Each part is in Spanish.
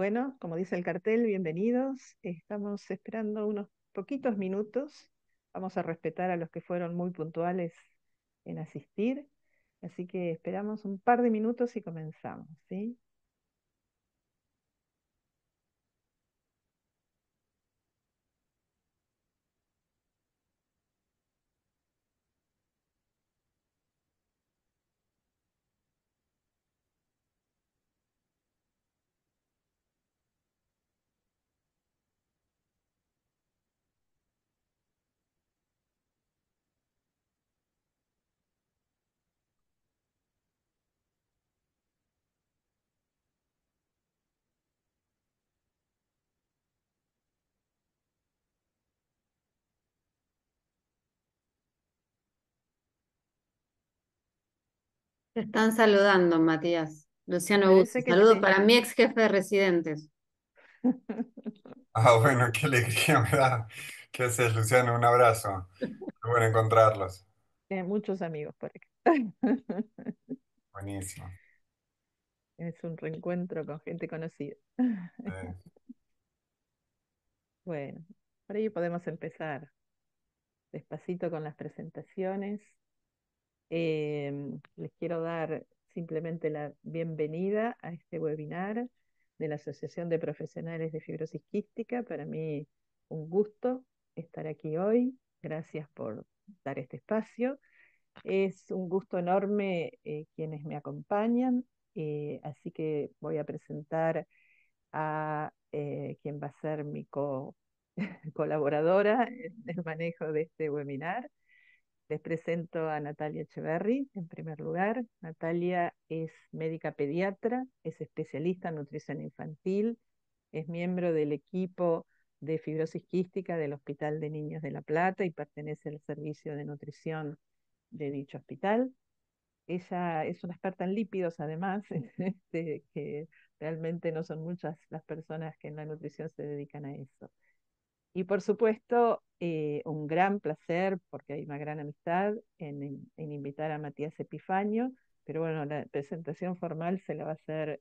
Bueno, como dice el cartel, bienvenidos. Estamos esperando unos poquitos minutos. Vamos a respetar a los que fueron muy puntuales en asistir. Así que esperamos un par de minutos y comenzamos, ¿sí? Te están saludando, Matías. Luciano Bussi. Parece que Saludo sí. para mi ex jefe de residentes. Ah, bueno, qué alegría me da. ¿Qué haces, Luciano? Un abrazo. Qué bueno encontrarlos. Tiene muchos amigos por acá. Buenísimo. Es un reencuentro con gente conocida. Eh, Bueno, por ahí podemos empezar despacito con las presentaciones. Les quiero dar simplemente la bienvenida a este webinar de la Asociación de Profesionales de Fibrosis Quística. Para mí un gusto estar aquí hoy. Gracias por dar este espacio. Es un gusto enorme quienes me acompañan, así que voy a presentar a quien va a ser mi colaboradora en el manejo de este webinar. Les presento a Natalia Echeverry, en primer lugar. Natalia es médica pediatra, es especialista en nutrición infantil, es miembro del equipo de fibrosis quística del Hospital de Niños de La Plata y pertenece al servicio de nutrición de dicho hospital. Ella es una experta en lípidos, además, que realmente no son muchas las personas que en la nutrición se dedican a eso. Y por supuesto, un gran placer, porque hay una gran amistad, en invitar a Matías Epifanio, pero bueno, la presentación formal se la va a hacer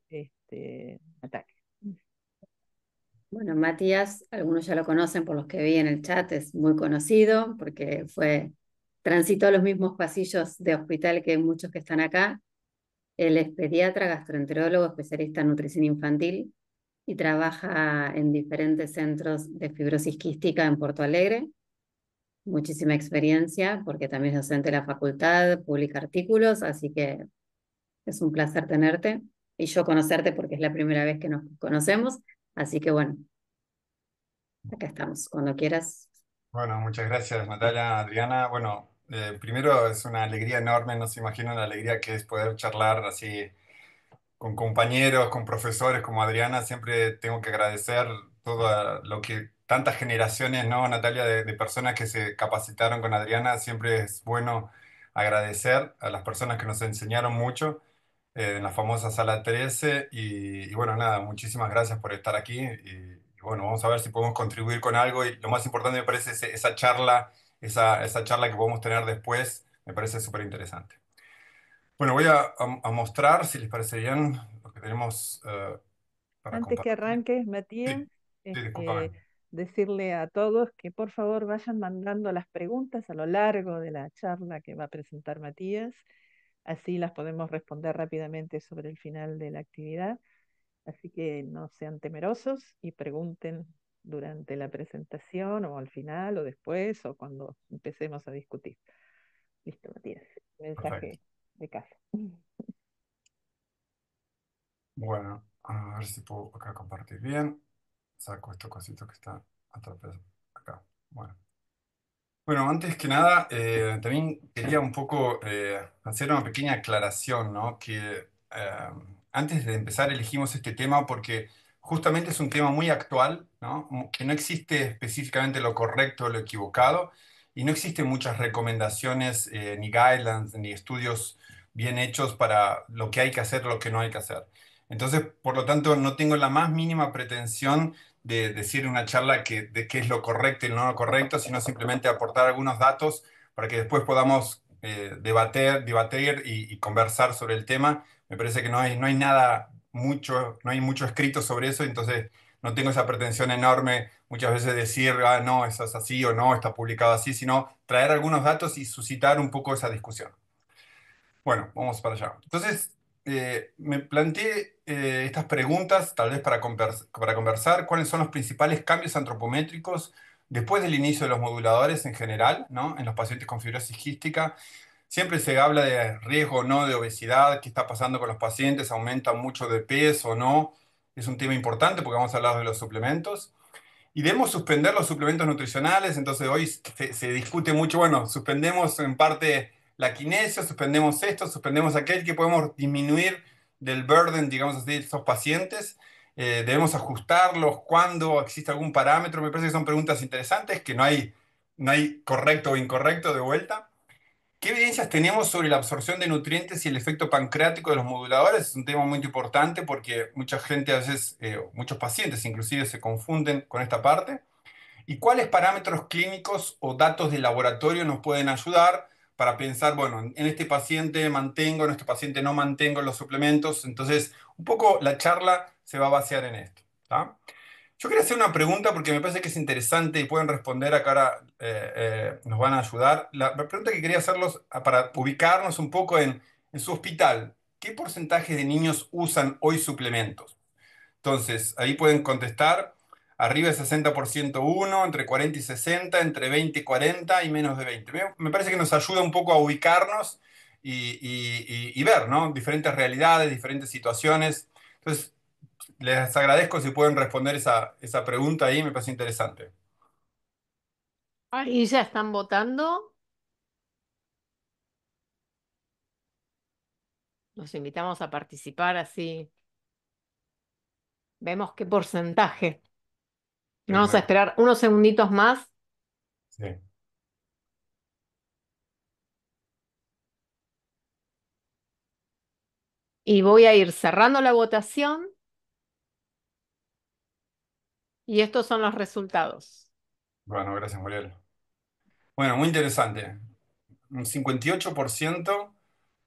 Natalia. Bueno, Matías, algunos ya lo conocen por los que vi en el chat, es muy conocido porque transitó los mismos pasillos de hospital que muchos que están acá. Él es pediatra, gastroenterólogo, especialista en nutrición infantil y trabaja en diferentes centros de fibrosis quística en Porto Alegre. Muchísima experiencia porque también es docente de la facultad, publica artículos, así que es un placer tenerte y yo conocerte porque es la primera vez que nos conocemos. Así que bueno, acá estamos. Cuando quieras. bueno, muchas gracias, Natalia, Adriana. Bueno, primero es una alegría enorme, no se imaginan la alegría que es poder charlar así con compañeros, con profesores como Adriana. Siempre tengo que agradecer todo lo que tantas generaciones, ¿no, Natalia, de personas que se capacitaron con Adriana. Siempre es bueno agradecer a las personas que nos enseñaron mucho en la famosa Sala 13. Y bueno, nada, muchísimas gracias por estar aquí. Y bueno, vamos a ver si podemos contribuir con algo. Y lo más importante me parece esa charla, esa charla que podemos tener después, me parece súper interesante. Bueno, voy a mostrar, si les parece bien, lo que tenemos para Antes que compartir. arranques, Matías, Sí, sí, este, discúlpame. decirle a todos que por favor vayan mandando las preguntas a lo largo de la charla que va a presentar Matías. Así las podemos responder rápidamente sobre el final de la actividad. Así que no sean temerosos y pregunten durante la presentación o al final o después o cuando empecemos a discutir. Listo, Matías. Perfecto. Mensaje de casa. Bueno, a ver si puedo acá compartir bien. Saco esto cosito que está atrás acá. Bueno. Bueno, antes que nada, también quería un poco hacer una pequeña aclaración, ¿no? Que antes de empezar elegimos este tema porque justamente es un tema muy actual, ¿no? Que no existe específicamente lo correcto o lo equivocado y no existen muchas recomendaciones, ni guidelines, ni estudios bien hechos para lo que hay que hacer, lo que no hay que hacer. Entonces, por lo tanto, no tengo la más mínima pretensión de decir en una charla de qué es lo correcto y no lo correcto, sino simplemente aportar algunos datos para que después podamos debatir y conversar sobre el tema. Me parece que no hay nada no hay mucho escrito sobre eso, entonces no tengo esa pretensión enorme muchas veces de decir, ah, no, eso es así o no, está publicado así, sino traer algunos datos y suscitar un poco esa discusión. Bueno, vamos para allá. Entonces, me planteé estas preguntas, tal vez para conversar, cuáles son los principales cambios antropométricos después del inicio de los moduladores en general, ¿no? En los pacientes con fibrosis quística. Siempre se habla de riesgo o no de obesidad, qué está pasando con los pacientes, aumentan mucho de peso o no. Es un tema importante porque vamos a hablar de los suplementos. Y debemos suspender los suplementos nutricionales, entonces hoy se discute mucho, bueno, suspendemos en parte la kinesio, suspendemos esto, suspendemos aquel, que podemos disminuir del burden, digamos así, de esos pacientes. Debemos ajustarlos, cuándo existe algún parámetro, me parece que son preguntas interesantes, que no hay correcto o incorrecto de vuelta. ¿Qué evidencias tenemos sobre la absorción de nutrientes y el efecto pancreático de los moduladores? Es un tema muy importante porque mucha gente a veces, muchos pacientes inclusive se confunden con esta parte. ¿Y cuáles parámetros clínicos o datos de laboratorio nos pueden ayudar para pensar, bueno, en este paciente mantengo, en este paciente no mantengo los suplementos? Entonces, un poco la charla se va a basear en esto. ¿Tá? Yo quería hacer una pregunta porque me parece que es interesante y pueden responder acá ahora, nos van a ayudar. La pregunta que quería hacerlos para ubicarnos un poco en su hospital. ¿Qué porcentaje de niños usan hoy suplementos? Entonces, ahí pueden contestar arriba de 60% uno, entre 40 y 60, entre 20 y 40 y menos de 20. Me parece que nos ayuda un poco a ubicarnos y ver, ¿no? Diferentes realidades, diferentes situaciones. Entonces, les agradezco si pueden responder esa pregunta ahí, me parece interesante. Ahí ya están votando. Los invitamos a participar así. Vemos qué porcentaje. Vamos a Perfecto. esperar unos segunditos más. Sí. Y voy a ir cerrando la votación. Y estos son los resultados. Bueno, gracias, Muriel. Bueno, muy interesante. Un 58%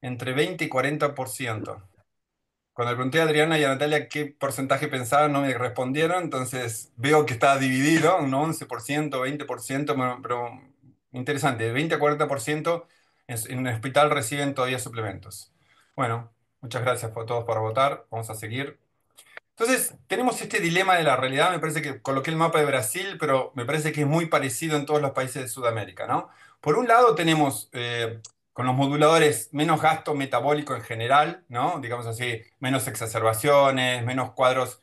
entre 20 y 40%. Cuando le pregunté a Adriana y a Natalia qué porcentaje pensaban, no me respondieron, entonces veo que está dividido, un 11%, 20%, pero interesante, de 20 a 40% en el hospital reciben todavía suplementos. Bueno, muchas gracias a todos por votar, vamos a seguir. Entonces, tenemos este dilema de la realidad. Me parece que coloqué el mapa de Brasil, pero me parece que es muy parecido en todos los países de Sudamérica, ¿no? Por un lado, tenemos con los moduladores menos gasto metabólico en general, ¿no? Digamos así, menos exacerbaciones, menos cuadros,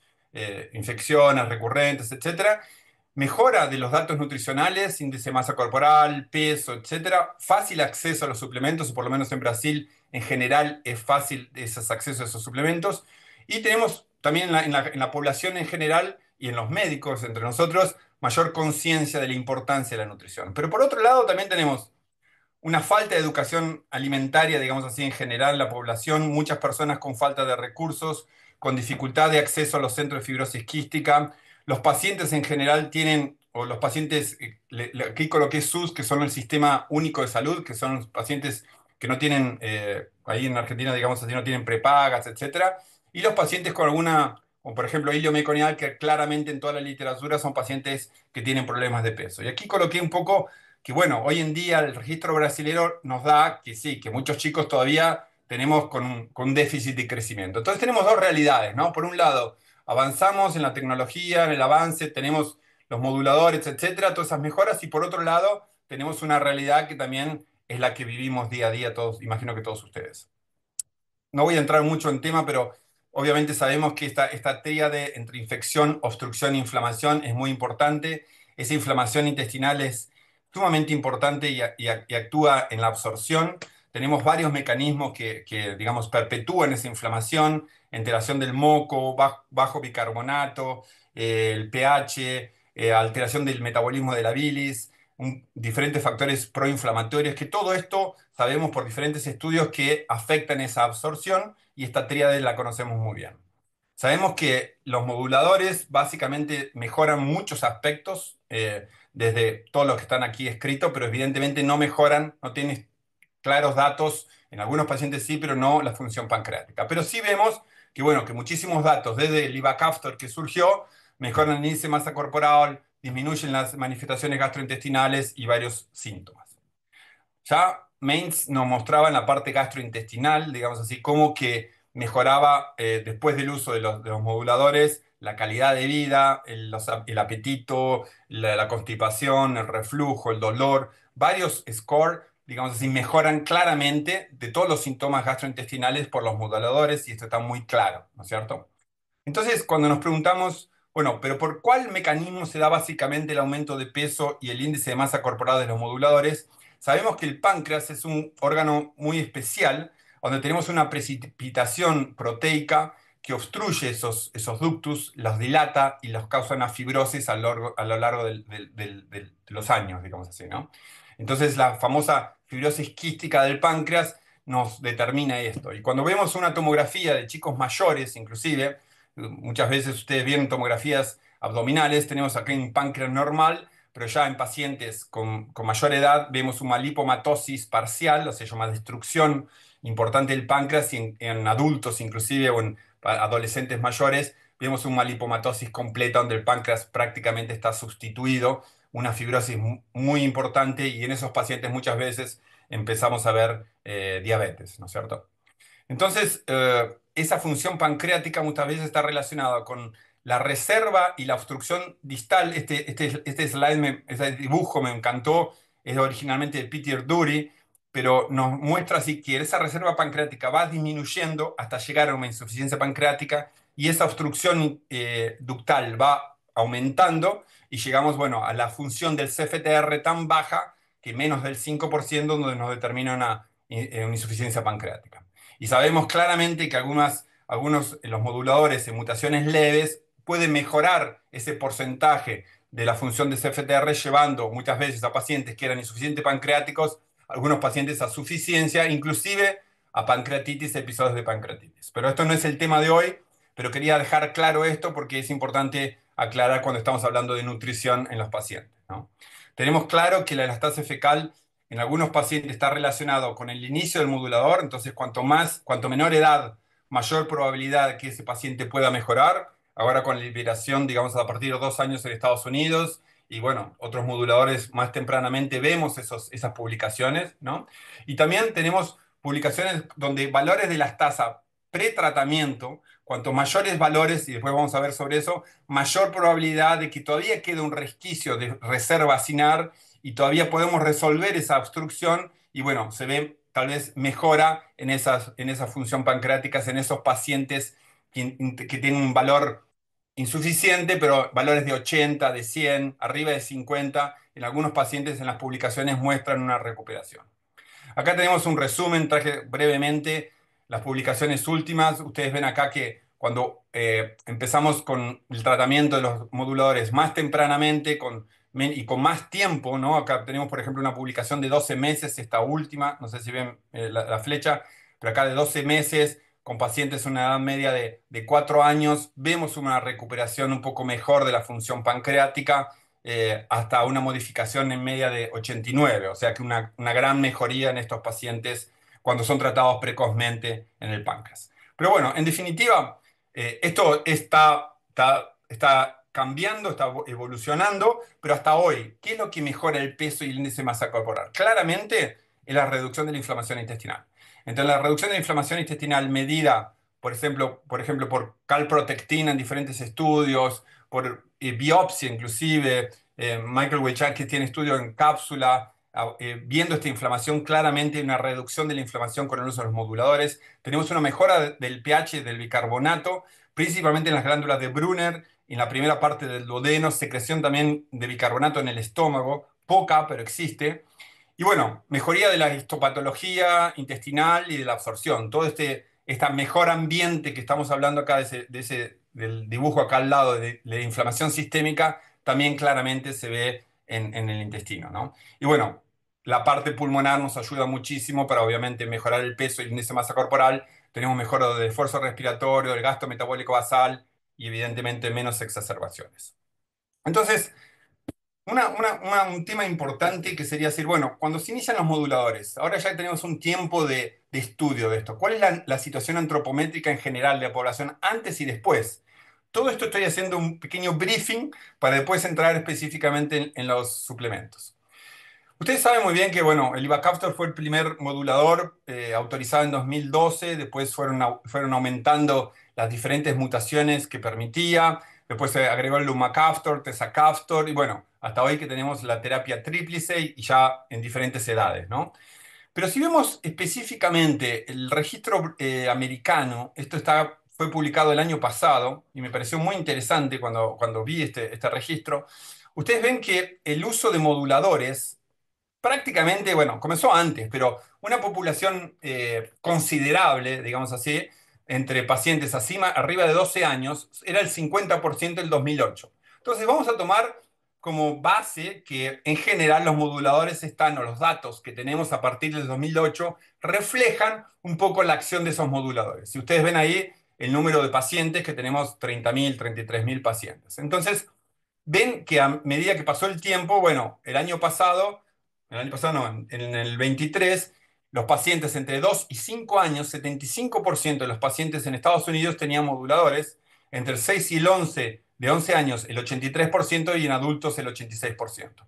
infecciones recurrentes, etcétera. Mejora de los datos nutricionales, índice de masa corporal, peso, etcétera. Fácil acceso a los suplementos, o por lo menos en Brasil en general es fácil ese acceso a esos suplementos. Y tenemos también en la población en general y en los médicos, entre nosotros, mayor conciencia de la importancia de la nutrición. Pero por otro lado, también tenemos una falta de educación alimentaria, digamos así, en general en la población, muchas personas con falta de recursos, con dificultad de acceso a los centros de fibrosis quística. Los pacientes en general tienen, o los pacientes, aquí coloqué SUS, que son el Sistema Único de Salud, que son los pacientes que no tienen, ahí en Argentina, digamos así, no tienen prepagas, etcétera. Y los pacientes con alguna, como por ejemplo iliomeconial, que claramente en toda la literatura son pacientes que tienen problemas de peso. Y aquí coloqué un poco que bueno, hoy en día el registro brasilero nos da que sí, que muchos chicos todavía tenemos con un déficit de crecimiento. Entonces tenemos dos realidades, ¿no? Por un lado, avanzamos en la tecnología, en el avance, tenemos los moduladores, etcétera, todas esas mejoras, y por otro lado, tenemos una realidad que también es la que vivimos día a día todos, imagino que todos ustedes. No voy a entrar mucho en tema, pero obviamente sabemos que esta tríade entre infección, obstrucción e inflamación es muy importante. Esa inflamación intestinal es sumamente importante y actúa en la absorción. Tenemos varios mecanismos digamos, perpetúan esa inflamación, alteración del moco, bajo bicarbonato, el pH, alteración del metabolismo de la bilis, diferentes factores proinflamatorios, que todo esto sabemos por diferentes estudios que afectan esa absorción y esta tríade la conocemos muy bien. Sabemos que los moduladores básicamente mejoran muchos aspectos, desde todos los que están aquí escritos, pero evidentemente no mejoran, no tienen claros datos, en algunos pacientes sí, pero no la función pancreática. Pero sí vemos que, bueno, que muchísimos datos, desde el Ivacaftor que surgió, mejoran el índice de masa corporal, disminuyen las manifestaciones gastrointestinales y varios síntomas. Ya Mainz nos mostraba en la parte gastrointestinal, digamos así, cómo que mejoraba después del uso de los moduladores la calidad de vida, el apetito, la constipación, el reflujo, el dolor, varios scores, digamos así, mejoran claramente de todos los síntomas gastrointestinales por los moduladores y esto está muy claro, ¿no es cierto? Entonces, cuando nos preguntamos, bueno, pero ¿por cuál mecanismo se da básicamente el aumento de peso y el índice de masa corporal de los moduladores? Sabemos que el páncreas es un órgano muy especial, donde tenemos una precipitación proteica que obstruye esos ductus, los dilata y los causa una fibrosis a lo largo de los años, digamos así, ¿no? Entonces, la famosa fibrosis quística del páncreas nos determina esto. Y cuando vemos una tomografía de chicos mayores, inclusive, muchas veces ustedes vieron tomografías abdominales, tenemos aquí un páncreas normal, pero ya en pacientes con mayor edad vemos una lipomatosis parcial, o sea, se llama destrucción importante del páncreas, y en adultos inclusive o en adolescentes mayores vemos una lipomatosis completa donde el páncreas prácticamente está sustituido, una fibrosis muy importante, y en esos pacientes muchas veces empezamos a ver diabetes, ¿no es cierto? Entonces, esa función pancreática muchas veces está relacionada con la reserva y la obstrucción distal. Este slide, este dibujo me encantó, es originalmente de Peter Dury, pero nos muestra así que esa reserva pancreática va disminuyendo hasta llegar a una insuficiencia pancreática y esa obstrucción ductal va aumentando y llegamos, bueno, a la función del CFTR tan baja que menos del 5%, donde nos determina una insuficiencia pancreática. Y sabemos claramente que algunos los moduladores en mutaciones leves pueden mejorar ese porcentaje de la función de CFTR, llevando muchas veces a pacientes que eran insuficientes pancreáticos, algunos pacientes a suficiencia, inclusive a pancreatitis, episodios de pancreatitis. Pero esto no es el tema de hoy, pero quería dejar claro esto porque es importante aclarar cuando estamos hablando de nutrición en los pacientes, ¿no? Tenemos claro que la elastasia fecal en algunos pacientes está relacionado con el inicio del modulador, entonces cuanto menor edad, mayor probabilidad que ese paciente pueda mejorar. Ahora con la liberación, digamos, a partir de 2 años en Estados Unidos, y bueno, otros moduladores más tempranamente vemos esas publicaciones, ¿no? Y también tenemos publicaciones donde valores de elastasa pretratamiento, cuanto mayores valores, y después vamos a ver sobre eso, mayor probabilidad de que todavía quede un resquicio de reserva cinar y todavía podemos resolver esa obstrucción y bueno, se ve tal vez mejora en esa función pancreática en esos pacientes que tienen un valor insuficiente, pero valores de 80, de 100, arriba de 50, en algunos pacientes en las publicaciones muestran una recuperación. Acá tenemos un resumen, traje brevemente las publicaciones últimas. Ustedes ven acá que cuando empezamos con el tratamiento de los moduladores más tempranamente y con más tiempo, ¿no? Acá tenemos, por ejemplo, una publicación de 12 meses, esta última, no sé si ven la flecha, pero acá de 12 meses, con pacientes en una edad media de 4 años, vemos una recuperación un poco mejor de la función pancreática, hasta una modificación en media de 89, o sea que una gran mejoría en estos pacientes cuando son tratados precozmente en el páncreas. Pero bueno, en definitiva, esto está cambiando, está evolucionando, pero hasta hoy, ¿qué es lo que mejora el peso y el índice de masa corporal? Claramente es la reducción de la inflamación intestinal. Entonces, la reducción de la inflamación intestinal medida, por ejemplo, por calprotectina en diferentes estudios, por biopsia inclusive, Michael Weichat, que tiene estudio en cápsula, viendo esta inflamación claramente, una reducción de la inflamación con el uso de los moduladores. Tenemos una mejora del pH del bicarbonato, principalmente en las glándulas de Brunner, en la primera parte del duodeno, secreción también de bicarbonato en el estómago, poca, pero existe. Y bueno, mejoría de la histopatología intestinal y de la absorción. Todo este mejor ambiente que estamos hablando acá, del dibujo acá al lado de inflamación sistémica, también claramente se ve en el intestino, ¿no? Y bueno, la parte pulmonar nos ayuda muchísimo para obviamente mejorar el peso y el índice de masa corporal. Tenemos mejora del esfuerzo respiratorio, del gasto metabólico basal y evidentemente menos exacerbaciones. Entonces, un tema importante que sería decir, bueno, cuando se inician los moduladores, ahora ya tenemos un tiempo de estudio de esto. ¿Cuál es la situación antropométrica en general de la población antes y después? Todo esto estoy haciendo un pequeño briefing para después entrar específicamente en los suplementos. Ustedes saben muy bien que, bueno, el ivacaftor fue el primer modulador autorizado en 2012, después fueron aumentando las diferentes mutaciones que permitía, después se agregó el lumacaftor, tezacaftor, y bueno, hasta hoy que tenemos la terapia tríplice y ya en diferentes edades, ¿no? Pero si vemos específicamente el registro americano, fue publicado el año pasado y me pareció muy interesante cuando vi este registro. Ustedes ven que el uso de moduladores prácticamente, bueno, comenzó antes, pero una población considerable, digamos así, entre pacientes arriba de 12 años, era el 50% del 2008. Entonces vamos a tomar como base que en general los moduladores están, o los datos que tenemos a partir del 2008, reflejan un poco la acción de esos moduladores. Si ustedes ven ahí el número de pacientes, que tenemos 30.000, 33.000 pacientes. Entonces, ven que a medida que pasó el tiempo, bueno, el año pasado no, en el 23, los pacientes entre 2 y 5 años, 75% de los pacientes en Estados Unidos tenían moduladores, entre el 6 y el 11, de 11 años el 83% y en adultos el 86%.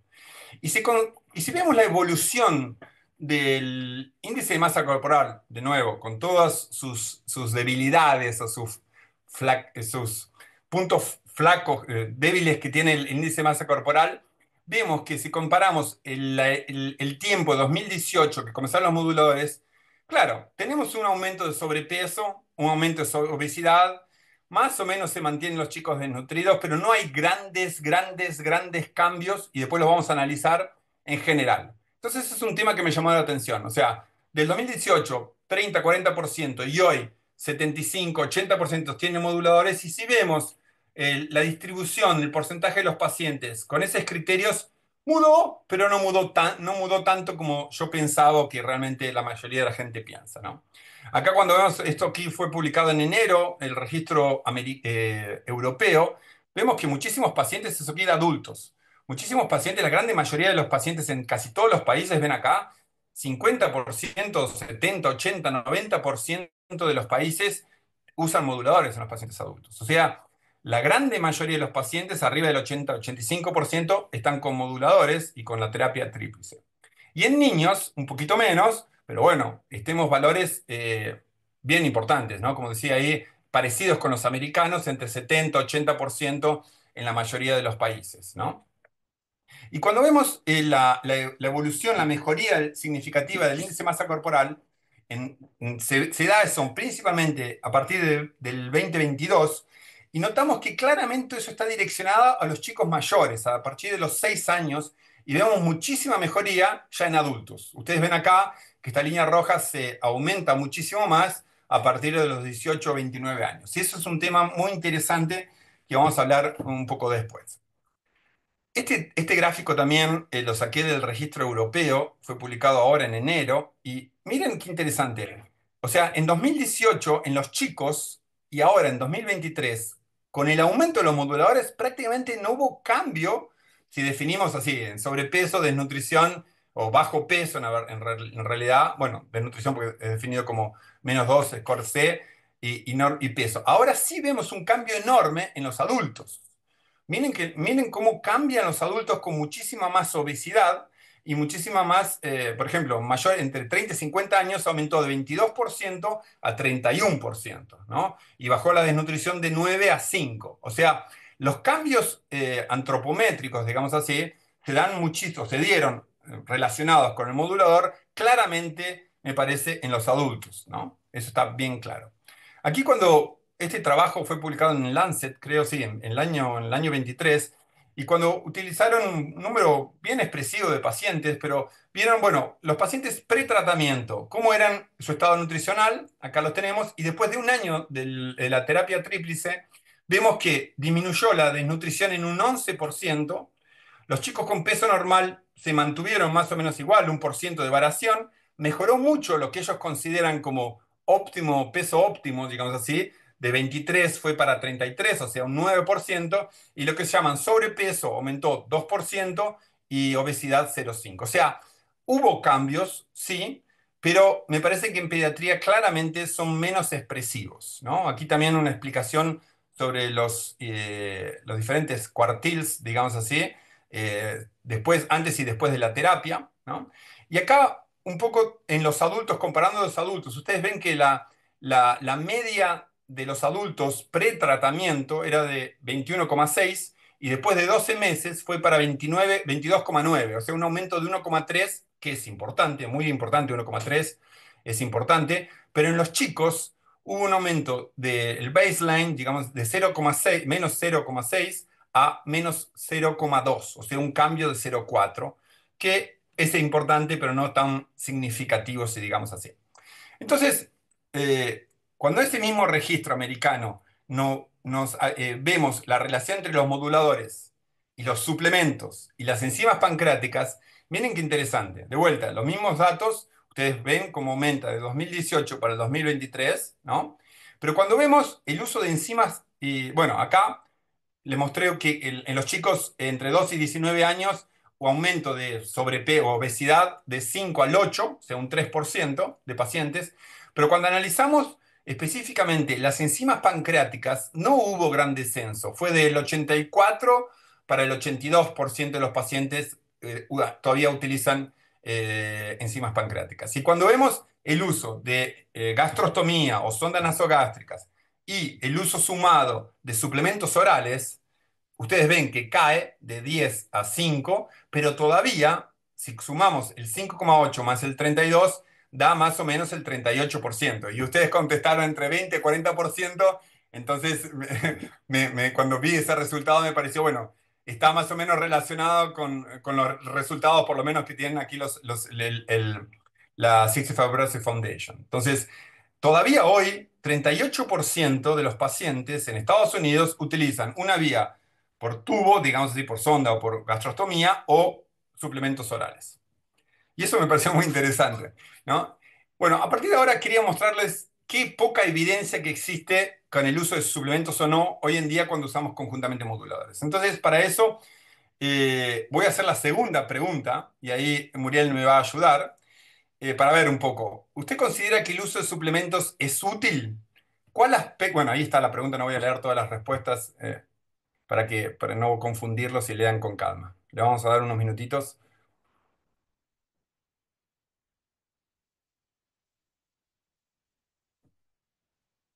Y si vemos la evolución del índice de masa corporal, de nuevo, con todas sus debilidades o sus puntos flacos, débiles que tiene el índice de masa corporal, vemos que si comparamos el tiempo de 2018 que comenzaron los moduladores, claro, tenemos un aumento de sobrepeso, un aumento de obesidad, más o menos se mantienen los chicos desnutridos, pero no hay grandes cambios y después los vamos a analizar en general. Entonces, ese es un tema que me llamó la atención. O sea, del 2018, 30, 40% y hoy 75, 80% tienen moduladores. Y si vemos la distribución, el porcentaje de los pacientes con esos criterios, mudó, pero no mudó tanto como yo pensaba que realmente la mayoría de la gente piensa, ¿no? Acá cuando vemos, esto aquí fue publicado en enero, el registro europeo, vemos que muchísimos pacientes, eso quiere adultos, muchísimos pacientes, la grande mayoría de los pacientes en casi todos los países, ven acá, 50%, 70, 80, 90% de los países usan moduladores en los pacientes adultos. O sea, la grande mayoría de los pacientes, arriba del 80-85%, están con moduladores y con la terapia tríplice. Y en niños, un poquito menos, pero bueno, tenemos valores bien importantes, ¿no? Como decía ahí, parecidos con los americanos, entre 70-80% en la mayoría de los países, ¿no? Y cuando vemos la evolución, la mejoría significativa del índice de masa corporal, se da eso principalmente a partir del 2022, y notamos que claramente eso está direccionado a los chicos mayores, a partir de los 6 años, y vemos muchísima mejoría ya en adultos. Ustedes ven acá que esta línea roja se aumenta muchísimo más a partir de los 18 o 29 años. Y eso es un tema muy interesante que vamos a hablar un poco después. Este gráfico también lo saqué del registro europeo, fue publicado ahora en enero, y miren qué interesante. O sea, en 2018 en los chicos y ahora en 2023, con el aumento de los moduladores prácticamente no hubo cambio, si definimos así, en sobrepeso, desnutrición o bajo peso en realidad, bueno, desnutrición porque es definido como -2, score C, y peso. Ahora sí vemos un cambio enorme en los adultos. Miren cómo cambian los adultos con muchísima más obesidad y muchísima más, por ejemplo, mayor entre 30 y 50 años aumentó de 22% a 31%, ¿no? Y bajó la desnutrición de 9 a 5. O sea, los cambios antropométricos, digamos así, se dieron relacionados con el modulador, claramente, me parece, en los adultos, ¿no? Eso está bien claro. Aquí cuando este trabajo fue publicado en Lancet, creo, sí, en el año 23, y cuando utilizaron un número bien expresivo de pacientes, pero vieron, bueno, los pacientes pretratamiento, cómo eran su estado nutricional, acá los tenemos, y después de un año de la terapia tríplice, vemos que disminuyó la desnutrición en un 11%, los chicos con peso normal se mantuvieron más o menos igual, 1% de variación, mejoró mucho lo que ellos consideran como óptimo, peso óptimo, digamos así, de 23 fue para 33, o sea, un 9%, y lo que se llaman sobrepeso aumentó 2% y obesidad 0,5. O sea, hubo cambios, sí, pero me parece que en pediatría claramente son menos expresivos, ¿no? Aquí también una explicación sobre los diferentes quartiles, digamos así, después, antes y después de la terapia, ¿no? Y acá, un poco en los adultos, comparando a los adultos, ustedes ven que la media de los adultos pre-tratamiento era de 21,6 y después de 12 meses fue para 29, 22,9, o sea, un aumento de 1,3, que es importante, muy importante, 1,3 es importante, pero en los chicos hubo un aumento del baseline, digamos, de 0,6, menos 0,6 a menos 0,2, o sea, un cambio de 0,4, que es importante, pero no tan significativo, si digamos así. Entonces, cuando ese mismo registro americano vemos la relación entre los moduladores y los suplementos y las enzimas pancreáticas, miren qué interesante. De vuelta, los mismos datos, ustedes ven cómo aumenta de 2018 para el 2023, ¿no? Pero cuando vemos el uso de enzimas, y bueno, acá les mostré que en los chicos entre 2 y 19 años, o aumento de sobrepeso o obesidad de 5 al 8, o sea, un 3% de pacientes. Pero cuando analizamos específicamente las enzimas pancreáticas, no hubo gran descenso. Fue del 84 para el 82% de los pacientes todavía utilizan enzimas pancreáticas. Y cuando vemos el uso de gastrostomía o sondas nasogástricas y el uso sumado de suplementos orales, ustedes ven que cae de 10 a 5, pero todavía, si sumamos el 5,8 más el 32, da más o menos el 38%. Y ustedes contestaron entre 20 y 40%, entonces cuando vi ese resultado me pareció, bueno, está más o menos relacionado con los resultados, por lo menos que tienen aquí la Cystic Fibrosis Foundation. Entonces, todavía hoy, 38% de los pacientes en Estados Unidos utilizan una vía por tubo, digamos así, por sonda o por gastrostomía o suplementos orales. Y eso me pareció muy interesante, ¿no? Bueno, a partir de ahora quería mostrarles qué poca evidencia que existe con el uso de suplementos o no hoy en día cuando usamos conjuntamente moduladores. Entonces, para eso voy a hacer la segunda pregunta y ahí Muriel me va a ayudar para ver un poco. ¿Usted considera que el uso de suplementos es útil? ¿Cuál aspecto? Bueno, ahí está la pregunta, no voy a leer todas las respuestas para no confundirlos y lean con calma. Le vamos a dar unos minutitos.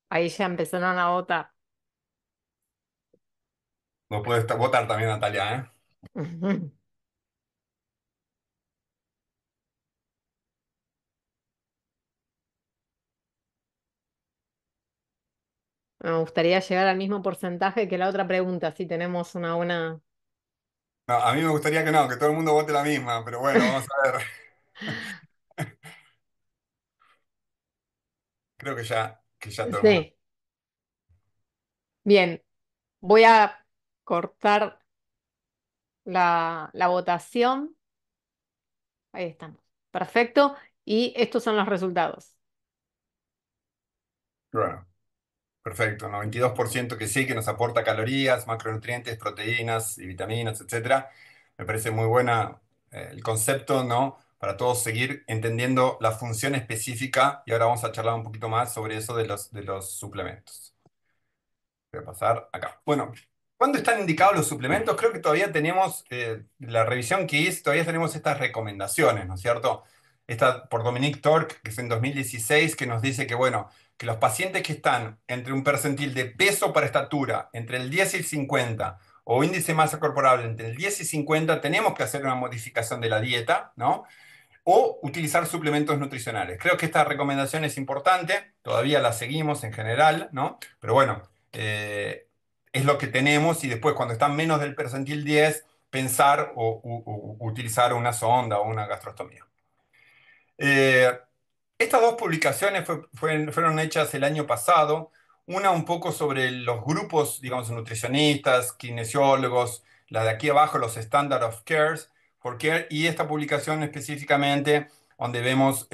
Ahí ya empezaron a votar. No puede votar también, Natalia, ¿eh? Ujú. Me gustaría llegar al mismo porcentaje que la otra pregunta, si tenemos una buena... No, a mí me gustaría que no, que todo el mundo vote la misma, pero bueno, vamos a ver. Creo que ya todo el mundo. Sí, bien, voy a cortar la votación. Ahí estamos. Perfecto. Y estos son los resultados. Bueno, perfecto. 92% que sí, que nos aporta calorías, macronutrientes, proteínas y vitaminas, etcétera. Me parece muy buena el concepto, ¿no? Para todos seguir entendiendo la función específica y ahora vamos a charlar un poquito más sobre eso de los suplementos. Voy a pasar acá. Bueno, ¿cuándo están indicados los suplementos? Creo que todavía tenemos, la revisión que hice, todavía tenemos estas recomendaciones, ¿no es cierto? Esta por Dominique Torque, que es en 2016, que nos dice que, bueno, que los pacientes que están entre un percentil de peso para estatura entre el 10 y el 50, o índice de masa corporal entre el 10 y 50, tenemos que hacer una modificación de la dieta, ¿no? O utilizar suplementos nutricionales. Creo que esta recomendación es importante, todavía la seguimos en general, ¿no? Pero bueno, es lo que tenemos y después cuando están menos del percentil 10, pensar o utilizar una sonda o una gastrostomía. Eh, Estas dos publicaciones fueron hechas el año pasado, una un poco sobre los grupos, digamos, nutricionistas, kinesiólogos, la de aquí abajo, los Standard of Cares, for Care, y esta publicación específicamente donde vemos,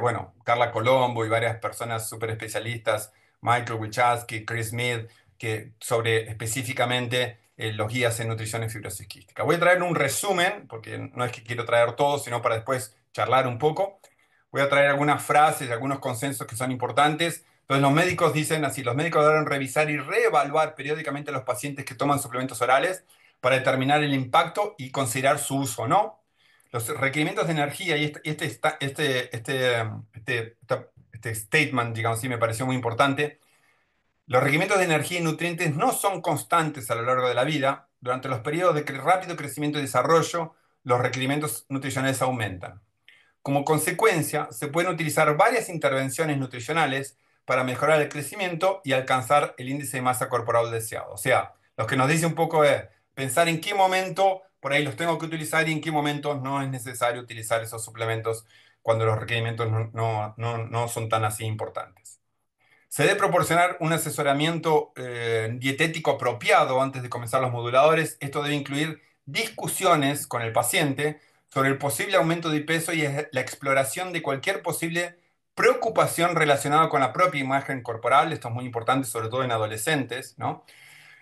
bueno, Carla Colombo y varias personas súper especialistas Michael Wilczewski, Chris Smith, sobre específicamente los guías en nutrición y fibrosis quística. Voy a traer un resumen, porque no es que quiero traer todo, sino para después charlar un poco. Voy a traer algunas frases y algunos consensos que son importantes. Entonces, los médicos dicen así: los médicos deben revisar y reevaluar periódicamente a los pacientes que toman suplementos orales para determinar el impacto y considerar su uso o no. Los requerimientos de energía, y este statement, digamos así, me pareció muy importante. Los requerimientos de energía y nutrientes no son constantes a lo largo de la vida. Durante los periodos de rápido crecimiento y desarrollo, los requerimientos nutricionales aumentan. Como consecuencia, se pueden utilizar varias intervenciones nutricionales para mejorar el crecimiento y alcanzar el índice de masa corporal deseado. O sea, lo que nos dice un poco es pensar en qué momento por ahí los tengo que utilizar y en qué momento no es necesario utilizar esos suplementos cuando los requerimientos no son tan así importantes. Se debe proporcionar un asesoramiento dietético apropiado antes de comenzar los moduladores. Esto debe incluir discusiones con el paciente sobre el posible aumento de peso y la exploración de cualquier posible preocupación relacionada con la propia imagen corporal. Esto es muy importante, sobre todo en adolescentes, ¿no?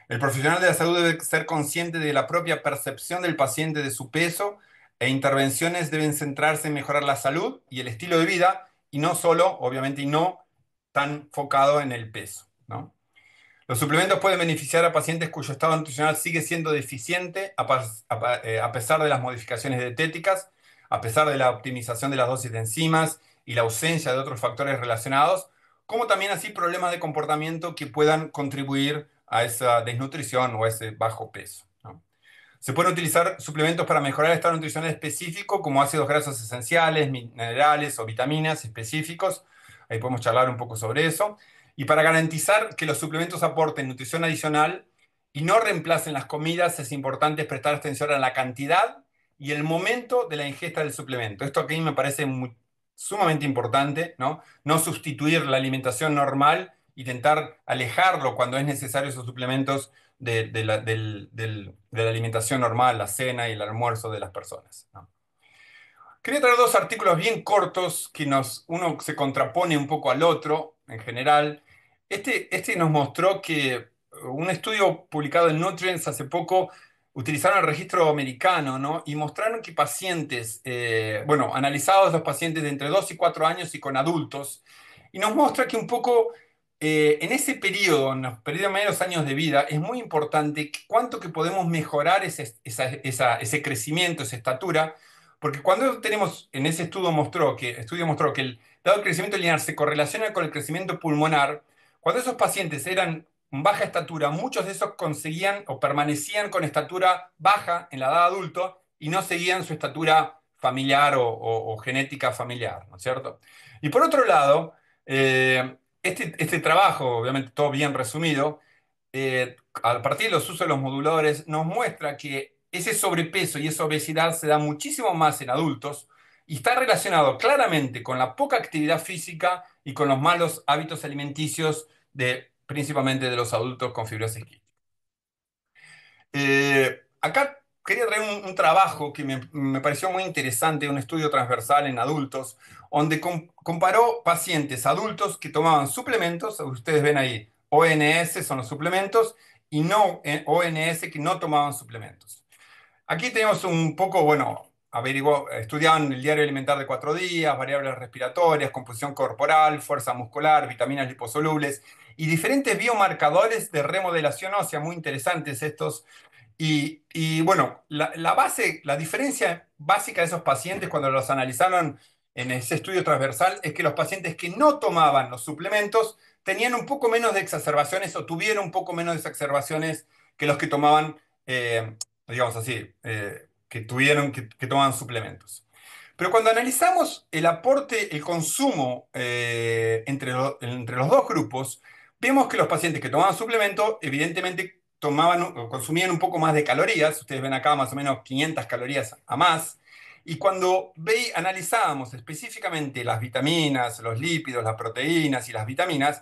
El profesional de la salud debe ser consciente de la propia percepción del paciente de su peso, e intervenciones deben centrarse en mejorar la salud y el estilo de vida, y no solo, obviamente, y no tan focado en el peso, ¿no? Los suplementos pueden beneficiar a pacientes cuyo estado nutricional sigue siendo deficiente a pesar de las modificaciones dietéticas, a pesar de la optimización de las dosis de enzimas y la ausencia de otros factores relacionados, como también así problemas de comportamiento que puedan contribuir a esa desnutrición o a ese bajo peso, ¿no? Se pueden utilizar suplementos para mejorar el estado nutricional específico, como ácidos grasos esenciales, minerales o vitaminas específicos. Ahí podemos charlar un poco sobre eso. Y para garantizar que los suplementos aporten nutrición adicional y no reemplacen las comidas, es importante prestar atención a la cantidad y el momento de la ingesta del suplemento. Esto aquí me parece sumamente importante, ¿no? No sustituir la alimentación normal, intentar alejarlo cuando es necesario esos suplementos de la alimentación normal, la cena y el almuerzo de las personas, ¿no? Quería traer dos artículos bien cortos que uno se contrapone un poco al otro en general. Este nos mostró que un estudio publicado en Nutrients hace poco utilizaron el registro americano, ¿no? Y mostraron que pacientes, bueno, analizados los pacientes de entre 2 y 4 años y con adultos, y nos muestra que un poco en ese periodo, en los primeros años de vida, es muy importante cuánto que podemos mejorar ese crecimiento, esa estatura, porque cuando tenemos, en ese estudio mostró que dado el crecimiento lineal se correlaciona con el crecimiento pulmonar. Cuando esos pacientes eran baja estatura, muchos de esos conseguían o permanecían con estatura baja en la edad adulto y no seguían su estatura familiar o genética familiar, ¿no es cierto? Y por otro lado, este trabajo, obviamente todo bien resumido, a partir de los usos de los moduladores, nos muestra que ese sobrepeso y esa obesidad se da muchísimo más en adultos y está relacionado claramente con la poca actividad física y con los malos hábitos alimenticios principalmente de los adultos con fibrosis quística. Acá quería traer un trabajo que me pareció muy interesante, un estudio transversal en adultos, donde comparó pacientes adultos que tomaban suplementos. Ustedes ven ahí, ONS son los suplementos, y no ONS que no tomaban suplementos. Aquí tenemos un poco, bueno, estudiaban el diario alimentar de 4 días, variables respiratorias, composición corporal, fuerza muscular, vitaminas liposolubles y diferentes biomarcadores de remodelación ósea, muy interesantes estos. Bueno, la diferencia básica de esos pacientes cuando los analizaron en ese estudio transversal es que los pacientes que no tomaban los suplementos tenían un poco menos de exacerbaciones o tuvieron un poco menos de exacerbaciones que los que tomaban, digamos así, que tomaban suplementos. Pero cuando analizamos el aporte, el consumo entre los dos grupos, vemos que los pacientes que tomaban suplemento, evidentemente consumían un poco más de calorías. Ustedes ven acá más o menos 500 calorías a más. Y cuando analizábamos específicamente las vitaminas, los lípidos, las proteínas y las vitaminas,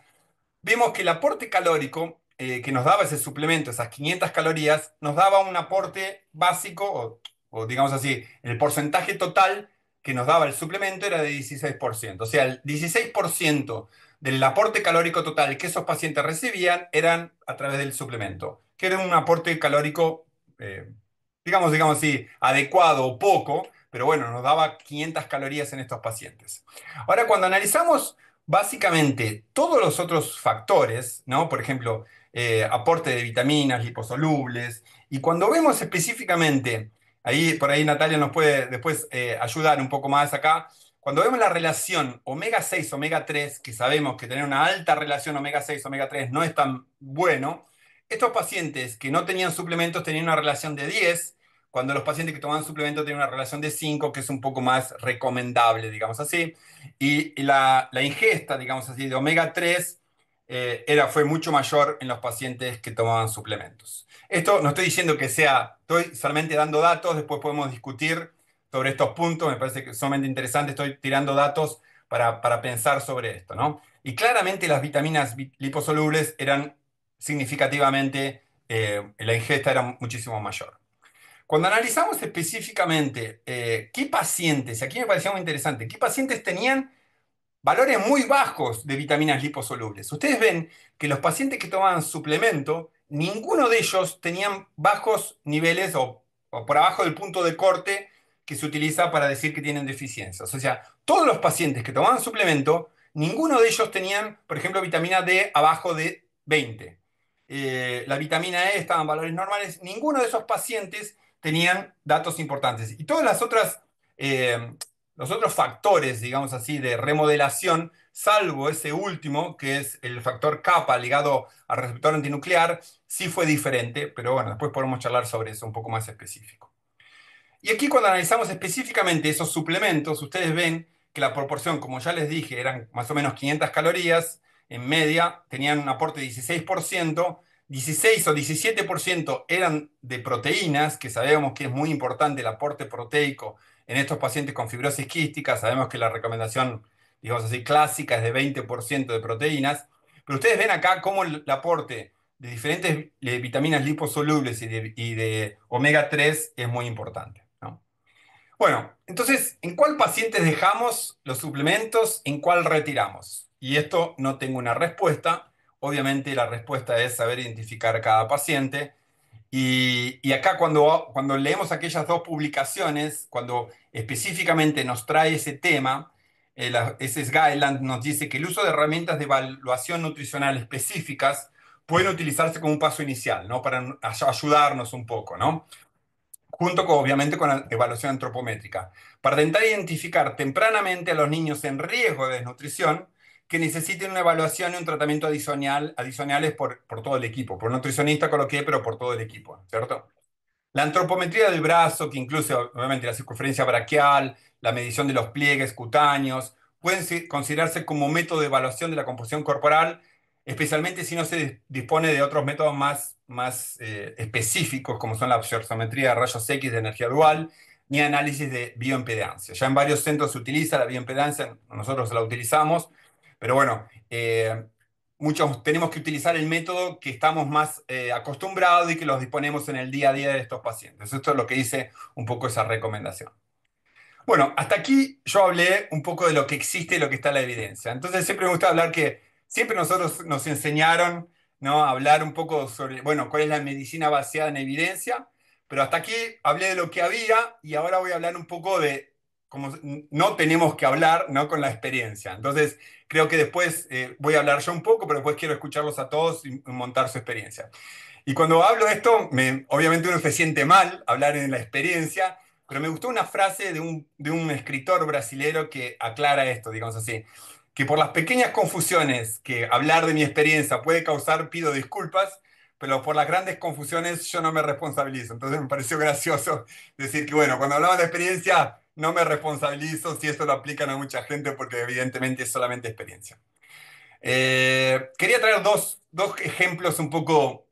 vemos que el aporte calórico que nos daba ese suplemento, esas 500 calorías, nos daba un aporte básico, o digamos así, el porcentaje total que nos daba el suplemento era de 16%. O sea, el 16% del aporte calórico total que esos pacientes recibían eran a través del suplemento, que era un aporte calórico, eh, digamos así, adecuado o poco, pero bueno, nos daba 500 calorías en estos pacientes. Ahora, cuando analizamos básicamente todos los otros factores, ¿no? Por ejemplo, aporte de vitaminas, liposolubles, y cuando vemos específicamente, ahí por ahí Natalia nos puede después ayudar un poco más acá, cuando vemos la relación omega 6, omega 3, que sabemos que tener una alta relación omega 6, omega 3 no es tan bueno, estos pacientes que no tenían suplementos tenían una relación de 10, cuando los pacientes que tomaban suplementos tenían una relación de 5, que es un poco más recomendable, digamos así. Y la ingesta, digamos así, de omega 3 fue mucho mayor en los pacientes que tomaban suplementos. Esto no estoy diciendo que sea, estoy solamente dando datos, después podemos discutir sobre estos puntos, me parece que es sumamente interesante, estoy tirando datos para pensar sobre esto, ¿no? Y claramente las vitaminas liposolubles eran significativamente, la ingesta era muchísimo mayor. Cuando analizamos específicamente qué pacientes, y aquí me parecía muy interesante, qué pacientes tenían valores muy bajos de vitaminas liposolubles. Ustedes ven que los pacientes que tomaban suplemento, ninguno de ellos tenían bajos niveles o por abajo del punto de corte que se utiliza para decir que tienen deficiencias. O sea, todos los pacientes que tomaban suplemento, ninguno de ellos tenían, por ejemplo, vitamina D abajo de 20. La vitamina E estaba en valores normales. Ninguno de esos pacientes tenían datos importantes. Y todas las otras los otros factores, digamos así, de remodelación, salvo ese último, que es el factor kappa ligado al receptor antinuclear, sí fue diferente, pero bueno, después podemos charlar sobre eso un poco más específico. Y aquí cuando analizamos específicamente esos suplementos, ustedes ven que la proporción, como ya les dije, eran más o menos 500 calorías, en media tenían un aporte de 16%, 16 o 17% eran de proteínas, que sabemos que es muy importante el aporte proteico en estos pacientes con fibrosis quística, sabemos que la recomendación, digamos así, clásica es de 20% de proteínas, pero ustedes ven acá cómo el aporte de diferentes vitaminas liposolubles y de omega 3 es muy importante, ¿no? Bueno, entonces, ¿en cuál pacientes dejamos los suplementos? ¿En cuál retiramos? Y esto no tengo una respuesta. Obviamente la respuesta es saber identificar cada paciente. Y acá cuando leemos aquellas dos publicaciones, cuando específicamente nos trae ese tema, ese guideline nos dice que el uso de herramientas de evaluación nutricional específicas pueden utilizarse como un paso inicial, ¿no? Para ayudarnos un poco, ¿no? Junto con, obviamente, con la evaluación antropométrica, para intentar identificar tempranamente a los niños en riesgo de desnutrición que necesiten una evaluación y un tratamiento adicionales por todo el equipo. Por un nutricionista coloqué, pero por todo el equipo, ¿cierto? La antropometría del brazo, que incluye obviamente la circunferencia braquial, la medición de los pliegues cutáneos, pueden considerarse como método de evaluación de la composición corporal, especialmente si no se dispone de otros métodos más específicos, como son la absorpciometría de rayos X de energía dual, ni análisis de bioimpedancia. Ya en varios centros se utiliza la bioimpedancia, nosotros la utilizamos, pero bueno, muchos tenemos que utilizar el método que estamos más acostumbrados y que los disponemos en el día a día de estos pacientes. Esto es lo que dice un poco esa recomendación. Bueno, hasta aquí yo hablé un poco de lo que existe y lo que está en la evidencia. Entonces siempre me gusta hablar que siempre nosotros nos enseñaron, ¿no? A hablar un poco sobre, bueno, cuál es la medicina basada en evidencia, pero hasta aquí hablé de lo que había y ahora voy a hablar un poco de cómo no tenemos que hablar, ¿no? Con la experiencia. Entonces creo que después voy a hablar yo un poco, pero después quiero escucharlos a todos y montar su experiencia. Y cuando hablo de esto, obviamente uno se siente mal hablar en la experiencia, pero me gustó una frase de un escritor brasilero que aclara esto, digamos así, que por las pequeñas confusiones que hablar de mi experiencia puede causar, pido disculpas, pero por las grandes confusiones yo no me responsabilizo. Entonces me pareció gracioso decir que, bueno, cuando hablamos de experiencia, no me responsabilizo si esto lo aplican a mucha gente, porque evidentemente es solamente experiencia. Quería traer dos ejemplos un poco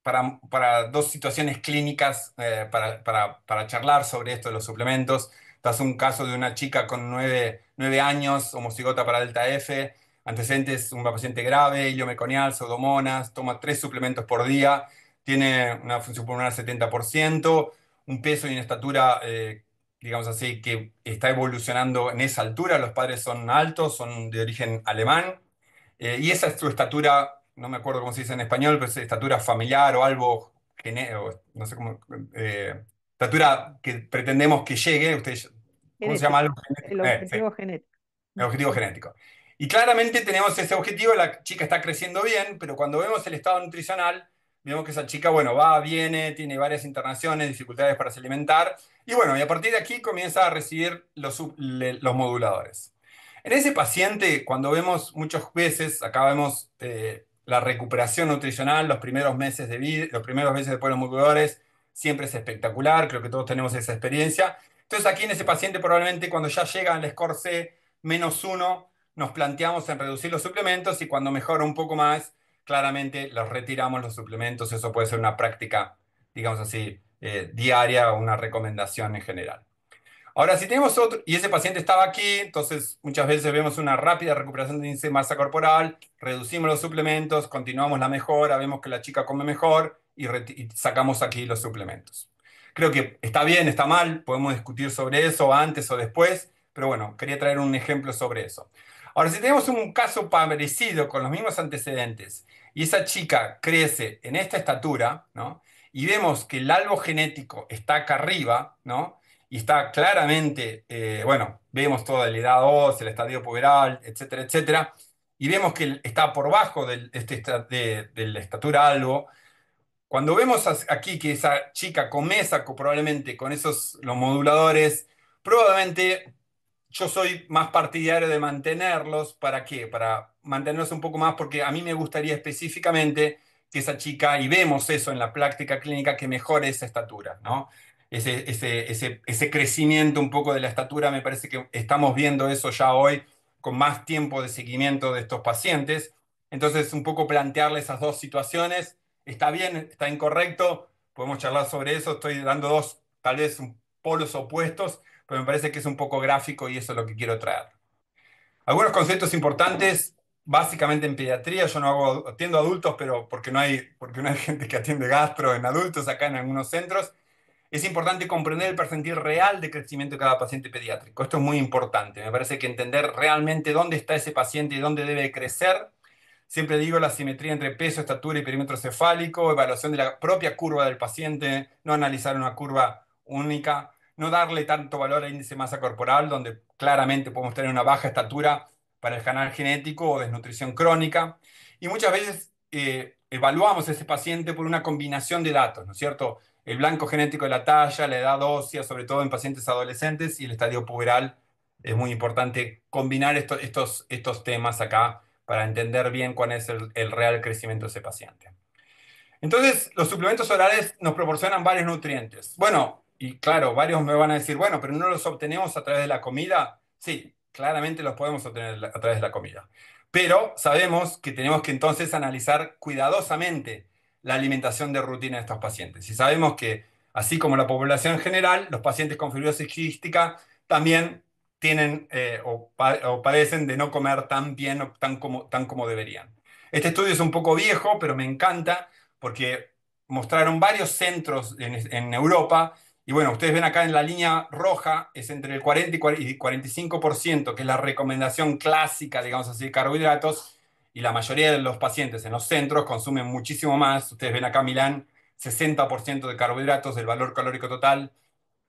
para dos situaciones clínicas para charlar sobre esto de los suplementos. Este es un caso de una chica con 9 años, homocigota para delta F, antecedentes, una paciente grave, hilio meconial, pseudomonas, toma 3 suplementos por día, tiene una función pulmonar 70%, un peso y una estatura digamos así, que está evolucionando en esa altura. Los padres son altos, son de origen alemán, y esa es su estatura, no me acuerdo cómo se dice en español, pero es estatura familiar o algo, no sé cómo, estatura que pretendemos que llegue. Ustedes, ¿cómo se llama Genético, algo el genético? Sí. objetivo genético. El objetivo genético. Y claramente tenemos ese objetivo, la chica está creciendo bien, pero cuando vemos el estado nutricional, vemos que esa chica, bueno, va, viene, tiene varias internaciones, dificultades para se alimentar, y bueno, y a partir de aquí comienza a recibir los moduladores. En ese paciente, cuando vemos muchas veces, acá vemos la recuperación nutricional, los primeros meses de vida, los primeros meses después de los moduladores, siempre es espectacular, creo que todos tenemos esa experiencia. Entonces aquí en ese paciente probablemente cuando ya llega al score C -1, nos planteamos en reducir los suplementos y cuando mejora un poco más, claramente los retiramos los suplementos. Eso puede ser una práctica, digamos así, diaria o una recomendación en general. Ahora, si tenemos otro, y ese paciente estaba aquí, entonces muchas veces vemos una rápida recuperación de índice de masa corporal, reducimos los suplementos, continuamos la mejora, vemos que la chica come mejor y sacamos aquí los suplementos. Creo que está bien, está mal, podemos discutir sobre eso antes o después, pero bueno, quería traer un ejemplo sobre eso. Ahora, si tenemos un caso parecido con los mismos antecedentes y esa chica crece en esta estatura, ¿no? Y vemos que el algo genético está acá arriba, ¿no? Y está claramente, bueno, vemos toda la edad ósea, el estadio puberal, etcétera, etcétera, y vemos que está por bajo de la estatura algo. Cuando vemos aquí que esa chica comienza probablemente con los moduladores, probablemente yo soy más partidario de mantenerlos. ¿Para qué? Para mantenerlos un poco más, porque a mí me gustaría específicamente que esa chica, y vemos eso en la práctica clínica, que mejore esa estatura, ¿no? Ese crecimiento un poco de la estatura, me parece que estamos viendo eso ya hoy con más tiempo de seguimiento de estos pacientes. Entonces, un poco plantearle esas dos situaciones. ¿Está bien? ¿Está incorrecto? Podemos charlar sobre eso. Estoy dando dos, tal vez, polos opuestos, pero me parece que es un poco gráfico y eso es lo que quiero traer. Algunos conceptos importantes, básicamente en pediatría. Yo no atiendo adultos, pero porque no hay gente que atiende gastro en adultos acá en algunos centros. Es importante comprender el percentil real de crecimiento de cada paciente pediátrico. Esto es muy importante. Me parece que entender realmente dónde está ese paciente y dónde debe crecer. Siempre digo la simetría entre peso, estatura y perímetro cefálico, evaluación de la propia curva del paciente, no analizar una curva única, no darle tanto valor al índice de masa corporal, donde claramente podemos tener una baja estatura para el canal genético o desnutrición crónica. Y muchas veces evaluamos a ese paciente por una combinación de datos, ¿no es cierto? El blanco genético de la talla, la edad ósea, sobre todo en pacientes adolescentes, y el estadio puberal. Es muy importante combinar estos temas acá para entender bien cuál es el real crecimiento de ese paciente. Entonces, los suplementos orales nos proporcionan varios nutrientes. Bueno, y claro, varios me van a decir, bueno, pero ¿no los obtenemos a través de la comida? Sí, claramente los podemos obtener a través de la comida. Pero sabemos que tenemos que entonces analizar cuidadosamente la alimentación de rutina de estos pacientes. Y sabemos que, así como la población en general, los pacientes con fibrosis quística también tienen o padecen de no comer tan bien o tan como deberían. Este estudio es un poco viejo, pero me encanta porque mostraron varios centros en Europa. Y bueno, ustedes ven acá en la línea roja, es entre el 40 y 45%, que es la recomendación clásica, digamos así, de carbohidratos. Y la mayoría de los pacientes en los centros consumen muchísimo más. Ustedes ven acá Milán, 60% de carbohidratos del valor calórico total.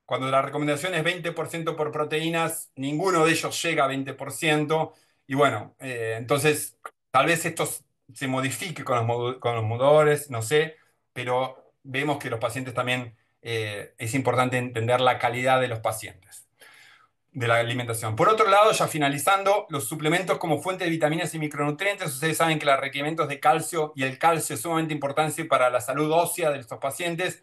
Cuando la recomendación es 20% por proteínas, ninguno de ellos llega a 20%. Y bueno, entonces tal vez esto se modifique con los moduladores, no sé, pero vemos que los pacientes también, es importante entender la calidad de los pacientes, de la alimentación. Por otro lado, ya finalizando, los suplementos como fuente de vitaminas y micronutrientes. Ustedes saben que los requerimientos de calcio y el calcio es sumamente importante para la salud ósea de estos pacientes.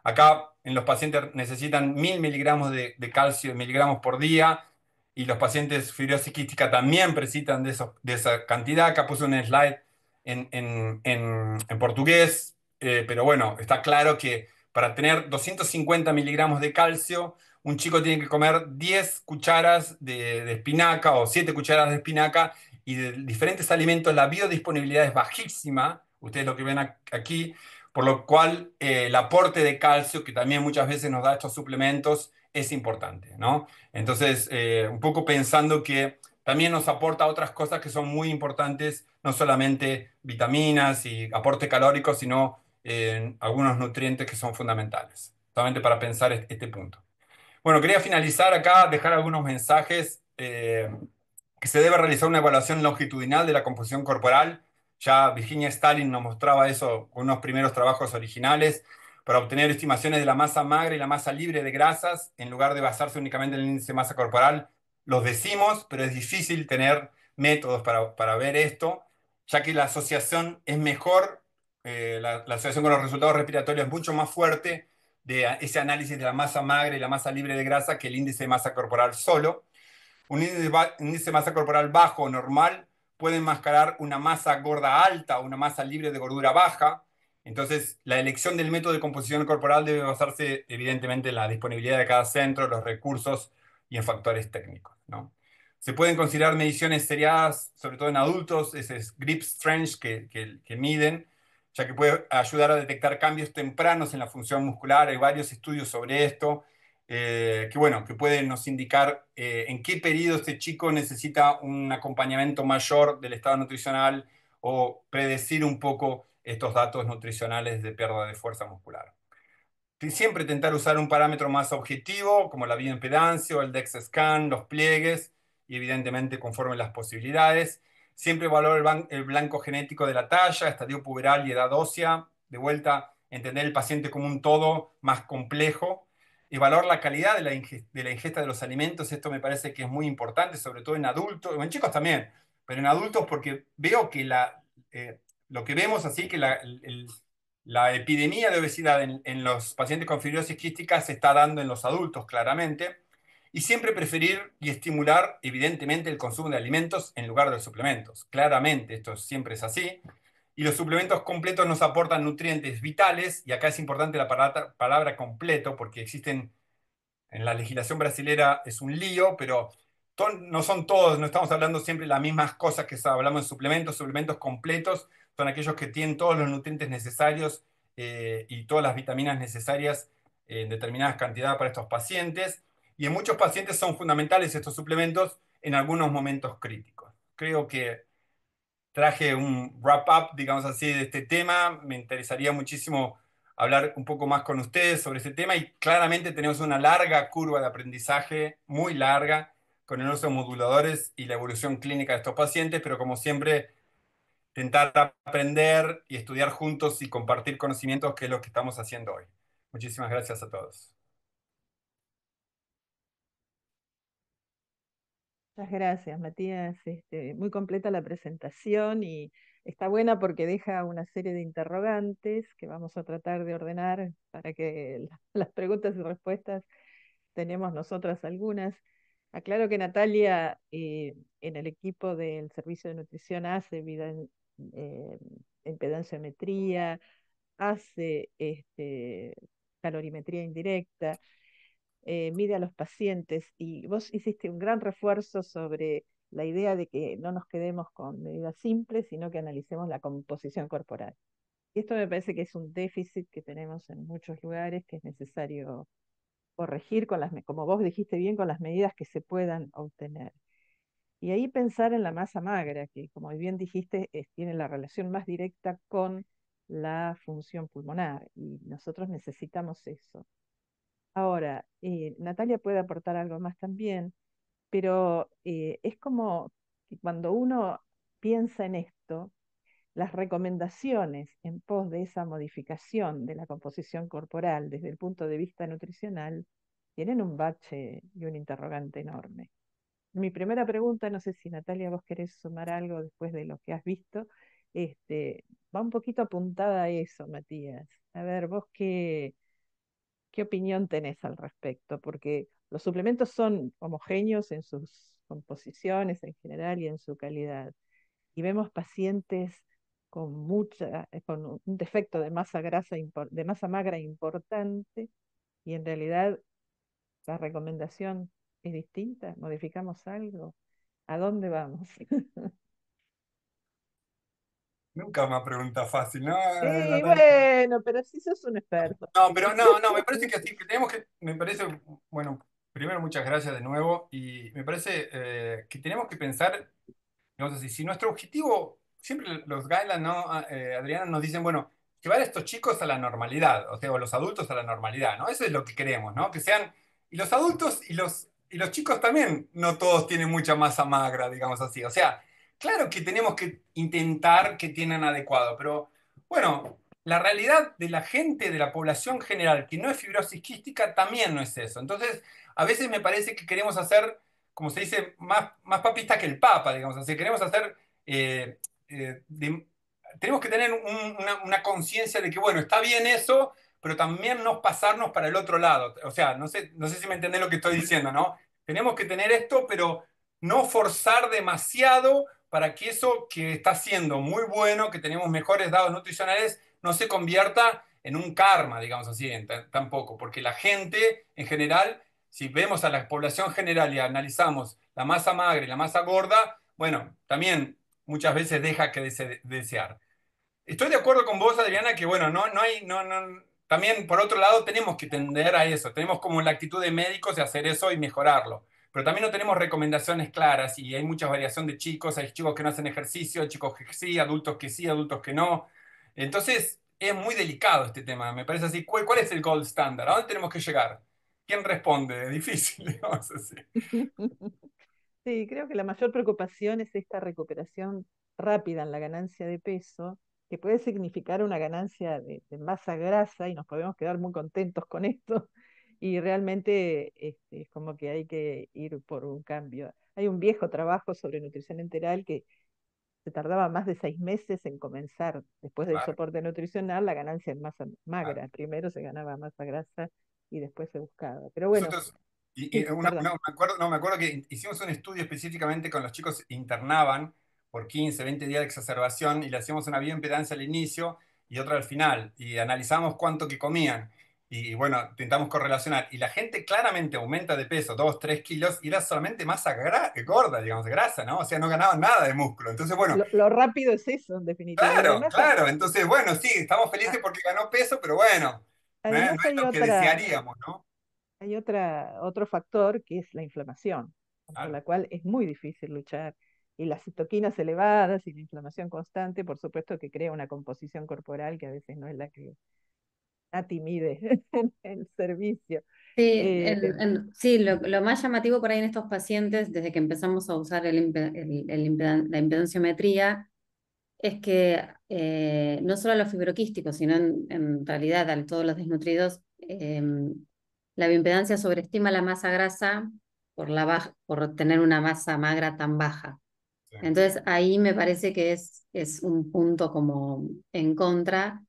Acá en los pacientes necesitan 1000 miligramos de calcio, miligramos por día, y los pacientes fibrosis quística también necesitan de esa cantidad. Acá puse un slide en portugués, pero bueno, está claro que para tener 250 miligramos de calcio, un chico tiene que comer 10 cucharas de espinaca o 7 cucharas de espinaca, y de diferentes alimentos la biodisponibilidad es bajísima. Ustedes lo que ven aquí, por lo cual el aporte de calcio, que también muchas veces nos da estos suplementos, es importante, ¿no? Entonces, un poco pensando que también nos aporta otras cosas que son muy importantes, no solamente vitaminas y aporte calórico, sino algunos nutrientes que son fundamentales, solamente para pensar este punto. Bueno, quería finalizar acá, dejar algunos mensajes. Que se debe realizar una evaluación longitudinal de la composición corporal. Ya Virginia Stalin nos mostraba eso con unos primeros trabajos originales para obtener estimaciones de la masa magra y la masa libre de grasas, en lugar de basarse únicamente en el índice de masa corporal. Los decimos, pero es difícil tener métodos para ver esto, ya que la asociación es mejor, la asociación con los resultados respiratorios es mucho más fuerte de ese análisis de la masa magra y la masa libre de grasa que el índice de masa corporal solo. Un índice de masa corporal bajo o normal puede enmascarar una masa gorda alta o una masa libre de gordura baja. Entonces, la elección del método de composición corporal debe basarse evidentemente en la disponibilidad de cada centro, los recursos y en factores técnicos, ¿no? Se pueden considerar mediciones seriadas, sobre todo en adultos, ese es grip strength que miden, ya que puede ayudar a detectar cambios tempranos en la función muscular. Hay varios estudios sobre esto que bueno, que pueden nos indicar en qué periodo este chico necesita un acompañamiento mayor del estado nutricional o predecir un poco estos datos nutricionales de pérdida de fuerza muscular. Siempre intentar usar un parámetro más objetivo, como la bioimpedancia o el DEXA scan, los pliegues, y evidentemente conforme las posibilidades. Siempre evaluar el blanco genético de la talla, estadio puberal y edad ósea. De vuelta, entender el paciente como un todo más complejo. Evaluar la calidad de la ingesta de los alimentos. Esto me parece que es muy importante, sobre todo en adultos, o en chicos también, pero en adultos porque veo que lo que vemos así, que la epidemia de obesidad en los pacientes con fibrosis quística se está dando en los adultos claramente, y siempre preferir y estimular evidentemente el consumo de alimentos en lugar de suplementos. Claramente esto siempre es así, y los suplementos completos nos aportan nutrientes vitales, y acá es importante la palabra completo porque existen en la legislación brasilera es un lío, pero no son todos, no estamos hablando siempre de las mismas cosas que hablamos en suplementos. Suplementos completos son aquellos que tienen todos los nutrientes necesarios y todas las vitaminas necesarias en determinadas cantidades para estos pacientes. Y en muchos pacientes son fundamentales estos suplementos en algunos momentos críticos. Creo que traje un wrap-up, digamos así, de este tema. Me interesaría muchísimo hablar un poco más con ustedes sobre este tema y claramente tenemos una larga curva de aprendizaje, muy larga, con el uso de moduladores y la evolución clínica de estos pacientes, pero como siempre, intentar aprender y estudiar juntos y compartir conocimientos, que es lo que estamos haciendo hoy. Muchísimas gracias a todos. Muchas gracias, Matías. Muy completa la presentación y está buena porque deja una serie de interrogantes que vamos a tratar de ordenar para que las preguntas y respuestas tenemos nosotras algunas. Aclaro que Natalia en el equipo del Servicio de Nutrición hace eh, impedanciometría, hace calorimetría indirecta, mide a los pacientes y vos hiciste un gran refuerzo sobre la idea de que no nos quedemos con medidas simples, sino que analicemos la composición corporal. Y esto me parece que es un déficit que tenemos en muchos lugares, que es necesario corregir como vos dijiste bien, con las medidas que se puedan obtener. Y ahí pensar en la masa magra, que como bien dijiste, tiene la relación más directa con la función pulmonar, y nosotros necesitamos eso. Ahora, Natalia puede aportar algo más también, pero es como que cuando uno piensa en esto, las recomendaciones en pos de esa modificación de la composición corporal desde el punto de vista nutricional tienen un bache y un interrogante enorme. Mi primera pregunta, no sé si Natalia vos querés sumar algo después de lo que has visto, va un poquito apuntada a eso, Matías. A ver, vos ¿qué opinión tenés al respecto? Porque los suplementos son homogéneos en sus composiciones en general y en su calidad. Y vemos pacientes con un defecto de masa grasa, de masa magra importante, y en realidad la recomendación es distinta. ¿Modificamos algo? ¿A dónde vamos? Nunca una pregunta fácil, ¿no, Y Natalia? bueno, pero si sos un experto. No, pero no, me parece que así, que tenemos que, me parece, bueno, primero muchas gracias de nuevo y me parece que tenemos que pensar, digamos así, si nuestro objetivo, siempre los guidelines, ¿no? Adriana, nos dicen, bueno, llevar a estos chicos a la normalidad, o sea, o los adultos a la normalidad, ¿no? Eso es lo que queremos, ¿no? Que sean, y los adultos y los chicos también, no todos tienen mucha masa magra, digamos así, o sea, claro que tenemos que intentar que tienen adecuado, pero bueno, la realidad de la gente, de la población general que no es fibrosis quística, también no es eso. Entonces, a veces me parece que queremos hacer, como se dice, más papista que el Papa, digamos así. Queremos hacer, eh, tenemos que tener una conciencia de que, bueno, está bien eso, pero también no pasarnos para el otro lado. O sea, no sé si me entendés lo que estoy diciendo, ¿no? Tenemos que tener esto, pero no forzar demasiado para que eso que está siendo muy bueno, que tenemos mejores datos nutricionales, no se convierta en un karma, digamos así, tampoco, porque la gente en general, si vemos a la población general y analizamos la masa magra y la masa gorda, bueno, también muchas veces deja que desear. Estoy de acuerdo con vos, Adriana, que bueno, no hay, también por otro lado tenemos que tender a eso, tenemos como la actitud de médicos de hacer eso y mejorarlo, pero también no tenemos recomendaciones claras y hay mucha variación de chicos, hay chicos que no hacen ejercicio, hay chicos que sí, adultos que no. Entonces es muy delicado este tema, me parece así. ¿Cuál es el gold standard? ¿A dónde tenemos que llegar? ¿Quién responde? Difícil, digamos así. Sí, creo que la mayor preocupación es esta recuperación rápida en la ganancia de peso, que puede significar una ganancia de masa grasa y nos podemos quedar muy contentos con esto. Y realmente es como que hay que ir por un cambio. Hay un viejo trabajo sobre nutrición enteral que se tardaba más de 6 meses en comenzar, después del Claro, soporte nutricional, la ganancia en masa claro. magra. Primero se ganaba masa grasa y después se buscaba. Pero bueno, Nosotros, sí, perdón. no, me acuerdo que hicimos un estudio específicamente con los chicos, internaban por 15, 20 días de exacerbación y le hacíamos una bioimpedancia al inicio y otra al final y analizamos cuánto que comían y bueno, intentamos correlacionar y la gente claramente aumenta de peso 2, 3 kilos y era solamente masa gorda, digamos, grasa, ¿no? O sea, no ganaban nada de músculo. Entonces, bueno, Lo rápido es eso, en definitiva. Y claro, además, claro. Entonces, bueno, sí, estamos felices a- porque ganó peso, pero bueno, no además es lo que desearíamos, ¿no? otro factor que es la inflamación, contra Claro. la cual es muy difícil luchar. Y las citoquinas elevadas y la inflamación constante, por supuesto que crea una composición corporal que a veces no es la que Nati mide en el servicio. Sí, Eh, sí, lo más llamativo por ahí en estos pacientes, desde que empezamos a usar la impedanciometría, es que no solo a los fibroquísticos, sino en realidad a todos los desnutridos, la bioimpedancia sobreestima la masa grasa por tener una masa magra tan baja. Sí. Entonces ahí me parece que es un punto como en contra,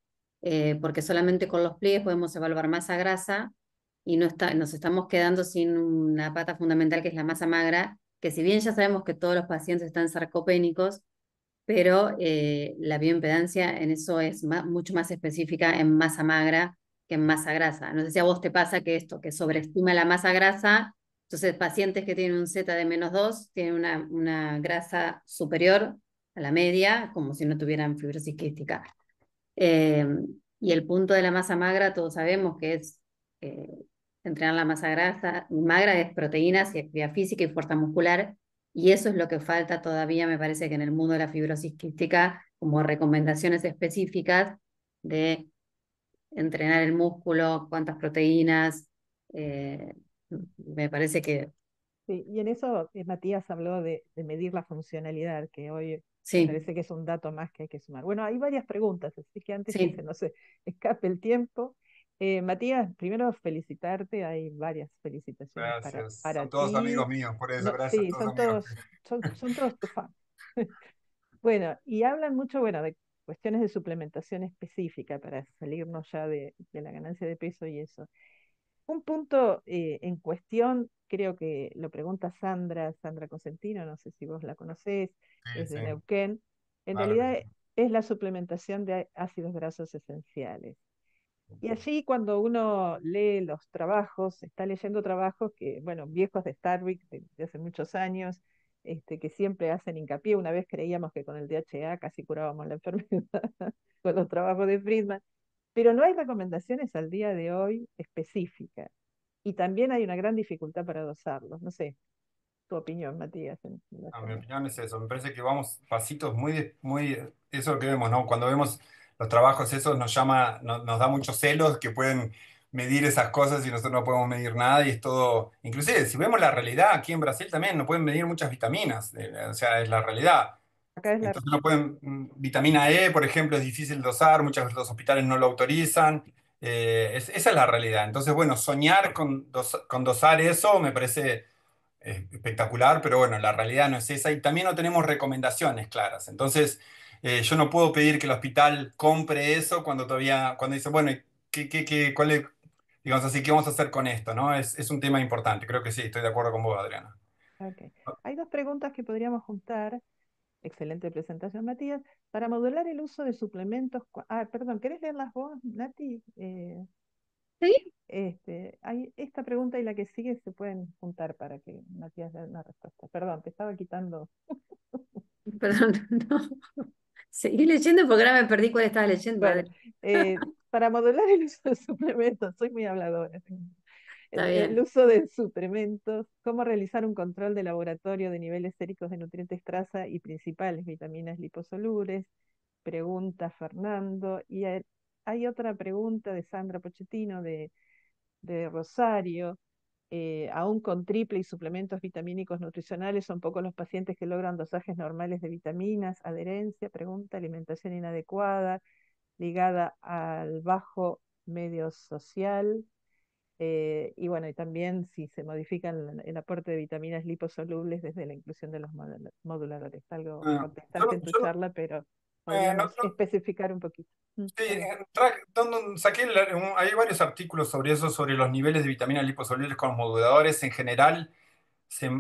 porque solamente con los pliegues podemos evaluar masa grasa y nos estamos quedando sin una pata fundamental que es la masa magra, que si bien ya sabemos que todos los pacientes están sarcopénicos, pero la bioimpedancia en eso es mucho más específica en masa magra que en masa grasa. No sé si a vos te pasa que esto, que sobreestima la masa grasa, entonces pacientes que tienen un Z de -2 tienen una grasa superior a la media, como si no tuvieran fibrosis quística. Eh, y el punto de la masa magra, todos sabemos que es eh, entrenar la masa grasa, magra es proteínas y actividad física y fuerza muscular, y eso es lo que falta todavía, me parece que en el mundo de la fibrosis quística, como recomendaciones específicas de entrenar el músculo, cuántas proteínas, eh, me parece que sí, y en eso Matías habló de medir la funcionalidad, que hoy me sí, parece que es un dato más que hay que sumar. Bueno, hay varias preguntas, así que antes que se sí, nos escape el tiempo, Matías, primero felicitarte, hay varias felicitaciones Gracias. para Son todos ti. amigos míos, por eso, No, gracias, sí, todos amigos míos. son todos tus fans. Bueno, y hablan mucho, bueno, de cuestiones de suplementación específica para salirnos ya de la ganancia de peso y eso. Un punto en cuestión, creo que lo pregunta Sandra Cosentino, no sé si vos la conocés, Sí, es sí, de Neuquén. En claro que realidad sí. es la suplementación de ácidos grasos esenciales. Y allí cuando uno lee los trabajos, está leyendo trabajos que, bueno, viejos de Starbucks de hace muchos años, que siempre hacen hincapié. Una vez creíamos que con el DHA casi curábamos la enfermedad con los trabajos de Friedman, pero no hay recomendaciones al día de hoy específicas. Y también hay una gran dificultad para dosarlos. No sé, tu opinión, Matías, en Mi relación a eso. opinión es eso, me parece que vamos pasitos muy, eso es lo que vemos, ¿no? Cuando vemos los trabajos esos nos llama, nos da muchos celos que pueden medir esas cosas y nosotros no podemos medir nada y es todo, inclusive si vemos la realidad aquí en Brasil también no pueden medir muchas vitaminas, o sea, es la realidad. Acá es la Entonces no pueden, vitamina E, por ejemplo, es difícil dosar, muchos de los hospitales no lo autorizan, esa es la realidad. Entonces, bueno, soñar con dosar eso me parece espectacular, pero bueno, la realidad no es esa y también no tenemos recomendaciones claras. Entonces, yo no puedo pedir que el hospital compre eso cuando todavía, cuando dice, bueno, cuál es, digamos así, qué vamos a hacer con esto, ¿no? Es un tema importante, creo que sí, estoy de acuerdo con vos, Adriana. Ok. Hay dos preguntas que podríamos juntar. Excelente presentación, Matías. Para modular el uso de suplementos. Perdón, ¿querés leerlas vos, Nati? ¿Sí? Hay esta pregunta y la que sigue se pueden juntar para que Matías dé una respuesta. Perdón, te estaba quitando. Perdón, no. Seguí leyendo porque ahora me perdí cuál estabas leyendo, Bueno, Adri. para modular el uso de suplementos, soy muy habladora. Está El bien. uso de suplementos, cómo realizar un control de laboratorio de niveles séricos de nutrientes traza y principales vitaminas liposolubles, pregunta Fernando. Y hay otra pregunta de Sandra Pochettino de Rosario. Aún con triple y suplementos vitamínicos nutricionales, son pocos los pacientes que logran dosajes normales de vitaminas, adherencia, pregunta, alimentación inadecuada, ligada al bajo medio social. Y bueno, y también si se modifica el aporte de vitaminas liposolubles desde la inclusión de los moduladores. Algo contestaste en tu Yo charla, pero no, podríamos especificar un poquito. sí, A ver. saqué, hay varios artículos sobre eso, sobre los niveles de vitaminas liposolubles con los moduladores en general. Se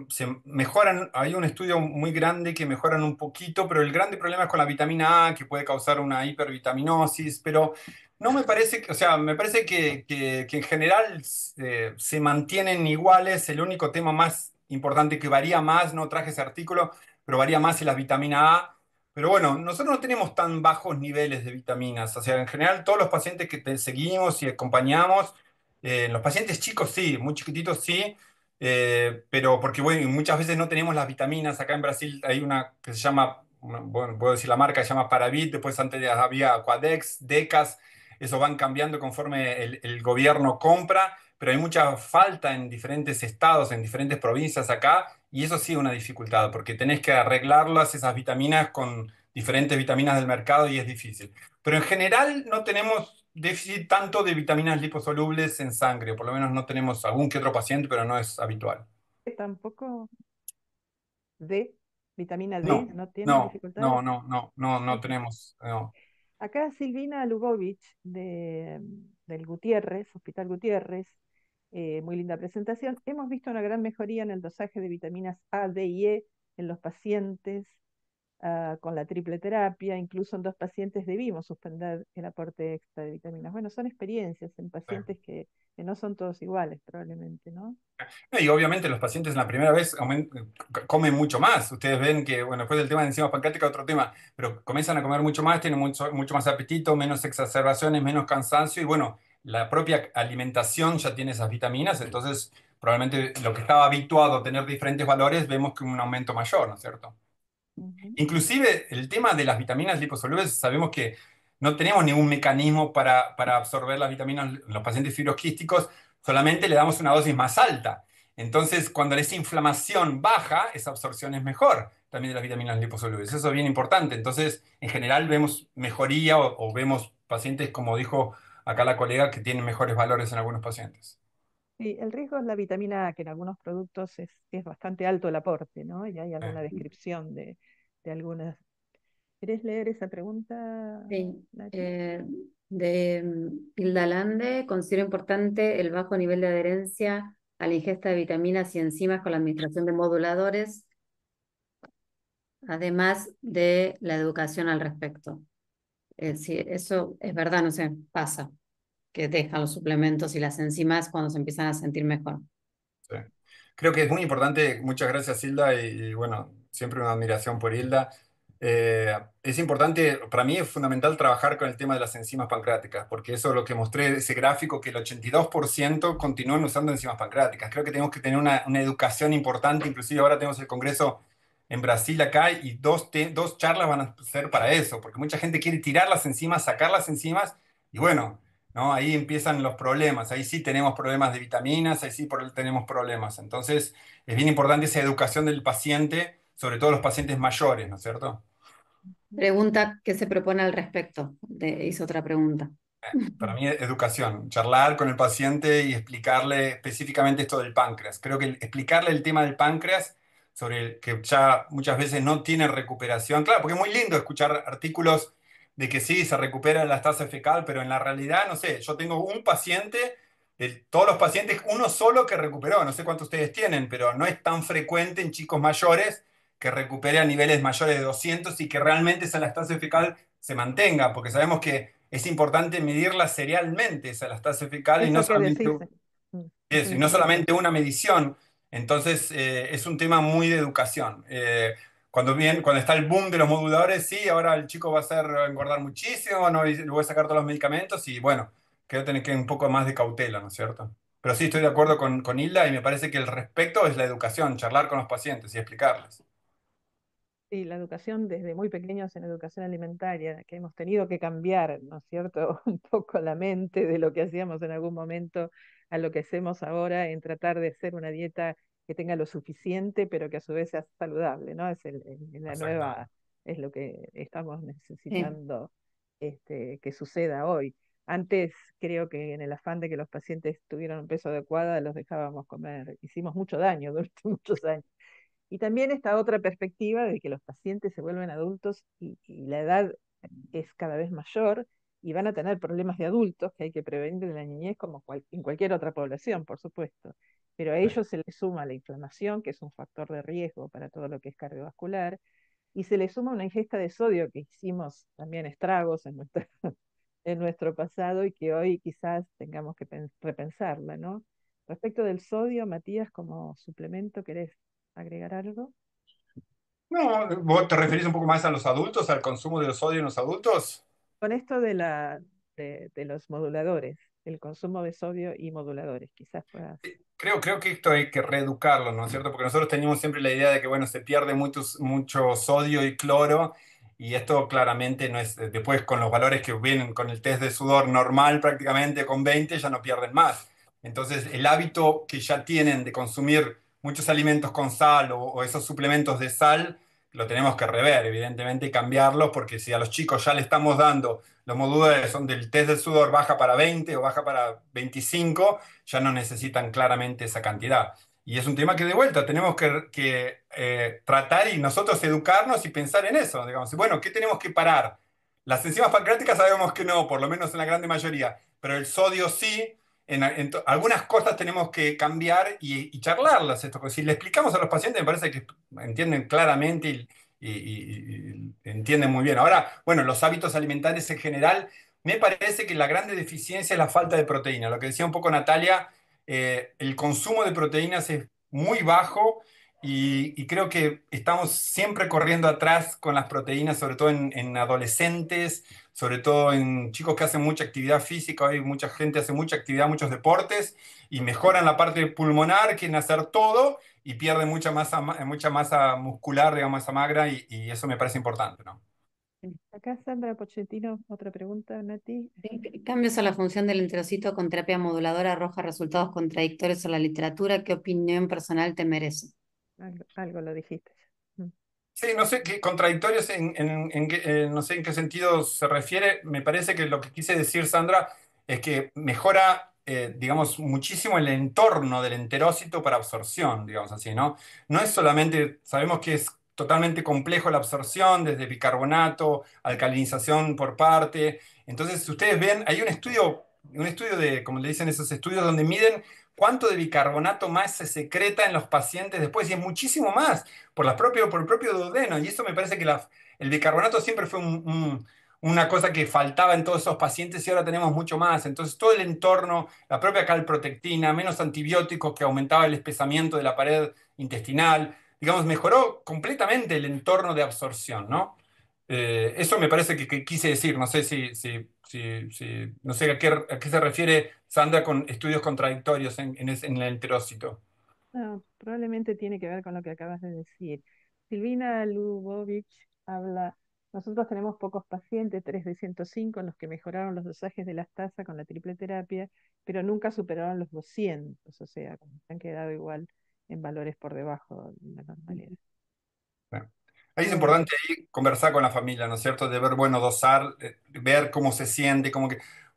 mejoran, hay un estudio muy grande que mejoran un poquito, pero el grande problema es con la vitamina A, que puede causar una hipervitaminosis, pero no me parece que, o sea, me parece que en general se mantienen iguales. El único tema más importante que varía más, no traje ese artículo, pero varía más es la vitamina A. Pero bueno, nosotros no tenemos tan bajos niveles de vitaminas. O sea, en general todos los pacientes que te seguimos y acompañamos, los pacientes chicos sí, muy chiquititos sí, pero porque bueno, muchas veces no tenemos las vitaminas. Acá en Brasil hay una que se llama, bueno, puedo decir la marca, se llama Paravit, después antes había Aquadex, Decas, eso van cambiando conforme el gobierno compra, pero hay mucha falta en diferentes estados, en diferentes provincias acá, y eso sí es una dificultad, porque tenés que arreglarlas esas vitaminas con diferentes vitaminas del mercado y es difícil. Pero en general no tenemos déficit tanto de vitaminas liposolubles en sangre, por lo menos no tenemos algún que otro paciente, pero no es habitual. Tampoco D, vitamina D, No, ¿no tienen dificultades? no tenemos, no. Acá Silvina Lubovich del Gutiérrez, Hospital Gutiérrez, muy linda presentación. Hemos visto una gran mejoría en el dosaje de vitaminas A, D y E en los pacientes con la triple terapia. Incluso en 2 pacientes debimos suspender el aporte extra de vitaminas. Bueno, son experiencias en pacientes que no son todos iguales, probablemente, ¿no? Y obviamente los pacientes en la primera vez comen mucho más. Ustedes ven que, bueno, después del tema de enzimas pancreáticas, otro tema, pero comienzan a comer mucho más, tienen mucho más apetito, menos exacerbaciones, menos cansancio y bueno, la propia alimentación ya tiene esas vitaminas, entonces probablemente lo que estaba habituado a tener diferentes valores, vemos que un aumento mayor, ¿no es cierto? Ujú. Inclusive el tema de las vitaminas liposolubles, sabemos que no tenemos ningún mecanismo para absorber las vitaminas en los pacientes fibroquísticos, solamente le damos una dosis más alta. Entonces, cuando esa inflamación baja, esa absorción es mejor también de las vitaminas liposolubles. Eso es bien importante. Entonces, en general vemos mejoría o vemos pacientes, como dijo acá la colega, que tienen mejores valores en algunos pacientes. Sí, el riesgo es la vitamina A, que en algunos productos es bastante alto el aporte, ¿no? Y hay alguna Eh, descripción de algunas. ¿Querés leer esa pregunta, Sí. Nachi? De Hilda Lande, considero importante el bajo nivel de adherencia a la ingesta de vitaminas y enzimas con la administración de moduladores, además de la educación al respecto. Sí, eso es verdad, no sé, pasa, que dejan los suplementos y las enzimas cuando se empiezan a sentir mejor. sí. Creo que es muy importante, muchas gracias Hilda, y bueno, siempre una admiración por Hilda. Es importante, para mí es fundamental trabajar con el tema de las enzimas pancreáticas, porque eso es lo que mostré, ese gráfico, que el 82% continúan usando enzimas pancreáticas. Creo que tenemos que tener una educación importante, inclusive ahora tenemos el congreso en Brasil acá y dos charlas van a ser para eso, porque mucha gente quiere tirar las enzimas, sacar las enzimas, y bueno, ¿no? Ahí empiezan los problemas, ahí sí tenemos problemas de vitaminas, ahí sí tenemos problemas. Entonces, es bien importante esa educación del paciente, sobre todo los pacientes mayores, ¿no es cierto? Pregunta, ¿qué se propone al respecto? Hizo otra pregunta. Para mí, educación, charlar con el paciente y explicarle específicamente esto del páncreas. Creo que explicarle el tema del páncreas, sobre el que ya muchas veces no tiene recuperación. Claro, porque es muy lindo escuchar artículos de que sí, se recupera la estasa fecal, pero en la realidad, no sé, yo tengo un paciente, de todos los pacientes, uno solo que recuperó. No sé cuántos ustedes tienen, pero no es tan frecuente en chicos mayores que recupere a niveles mayores de 200 y que realmente esa elastase fecal se mantenga, porque sabemos que es importante medirla serialmente, esa elastase fecal, y no Eso que solamente, decís, es muy eso, y no importante. solamente una medición. Entonces, es un tema muy de educación. Cuando está el boom de los moduladores, sí, ahora el chico va a hacer engordar muchísimo, no, y le voy a sacar todos los medicamentos, y bueno, creo que tener que un poco más de cautela, ¿no es cierto? Pero sí, estoy de acuerdo con Hilda, y me parece que el respecto es la educación, charlar con los pacientes y explicarles. Sí, la educación desde muy pequeños en educación alimentaria, que hemos tenido que cambiar, ¿no es cierto?, un poco la mente de lo que hacíamos en algún momento a lo que hacemos ahora en tratar de hacer una dieta que tenga lo suficiente, pero que a su vez sea saludable, ¿no? Es la nueva, Exactamente. es lo que estamos Sí. necesitando que suceda hoy. Antes creo que en el afán de que los pacientes tuvieran un peso adecuado, los dejábamos comer. Hicimos mucho daño durante muchos años. Y también esta otra perspectiva de que los pacientes se vuelven adultos y la edad es cada vez mayor y van a tener problemas de adultos que hay que prevenir en la niñez como en cualquier otra población, por supuesto. Pero a ellos se les suma la inflamación, que es un factor de riesgo para todo lo que es cardiovascular, y se les suma una ingesta de sodio que hicimos también estragos en en nuestro pasado y que hoy quizás tengamos que repensarla, ¿no? Respecto del sodio, Matías, como suplemento, ¿querés agregar algo? No, ¿vos te referís un poco más a los adultos, al consumo de sodio en los adultos? Con esto de los moduladores, el consumo de sodio y moduladores, quizás puedas. Creo que esto hay que reeducarlo, ¿no es cierto? Porque nosotros teníamos siempre la idea de que, bueno, se pierde mucho sodio y cloro, y esto claramente no es, después con los valores que vienen con el test de sudor normal, prácticamente con 20 ya no pierden más. Entonces, el hábito que ya tienen de consumir muchos alimentos con sal o esos suplementos de sal, lo tenemos que rever, evidentemente, y cambiarlos, porque si a los chicos ya le estamos dando los módulos son del test del sudor baja para 20 o baja para 25, ya no necesitan claramente esa cantidad. Y es un tema que de vuelta tenemos que tratar y nosotros educarnos y pensar en eso. Digamos, bueno, ¿qué tenemos que parar? Las enzimas pancreáticas sabemos que no, por lo menos en la grande mayoría, pero el sodio sí. Algunas cosas tenemos que cambiar y charlarlas. Esto, porque si le explicamos a los pacientes, me parece que entienden claramente y entienden muy bien. Ahora, bueno, los hábitos alimentarios en general, me parece que la grande deficiencia es la falta de proteína. Lo que decía un poco Natalia, el consumo de proteínas es muy bajo, y creo que estamos siempre corriendo atrás con las proteínas, sobre todo en adolescentes, sobre todo en chicos que hacen mucha actividad física. Hoy mucha gente hace mucha actividad, muchos deportes, y mejoran la parte pulmonar, quieren hacer todo y pierden mucha masa muscular, digamos, masa magra, y eso me parece importante, ¿no? Acá Sandra Pochettino, otra pregunta, Nati. Cambios a la función del enterocito con terapia moduladora arroja resultados contradictorios en la literatura. ¿Qué opinión personal te merece? Algo lo dijiste ya. Sí, no sé qué contradictorios no sé en qué sentido se refiere. Me parece que lo que quise decir, Sandra, es que mejora, digamos, muchísimo el entorno del enterócito para absorción, digamos así, ¿no? No es solamente, sabemos que es totalmente complejo la absorción, desde bicarbonato, alcalinización por parte. Entonces, si ustedes ven, hay un estudio de, como le dicen esos estudios, donde miden cuánto de bicarbonato más se secreta en los pacientes después, y es muchísimo más por el propio duodeno, y eso me parece que el bicarbonato siempre fue una cosa que faltaba en todos esos pacientes y ahora tenemos mucho más. Entonces, todo el entorno, la propia calprotectina, menos antibióticos que aumentaba el espesamiento de la pared intestinal, digamos, mejoró completamente el entorno de absorción, ¿no? Eso me parece que quise decir, no sé no sé a qué se refiere Sandra con estudios contradictorios en el enterócito. No, probablemente tiene que ver con lo que acabas de decir. Silvina Lubovich habla, nosotros tenemos pocos pacientes, 3 de 105, en los que mejoraron los dosajes de lactasa con la triple terapia, pero nunca superaron los 200, o sea, han quedado igual en valores por debajo de la normalidad. Bueno, ahí es Bueno, importante ahí conversar con la familia, ¿no es cierto? De ver, bueno, dosar, ver cómo se siente,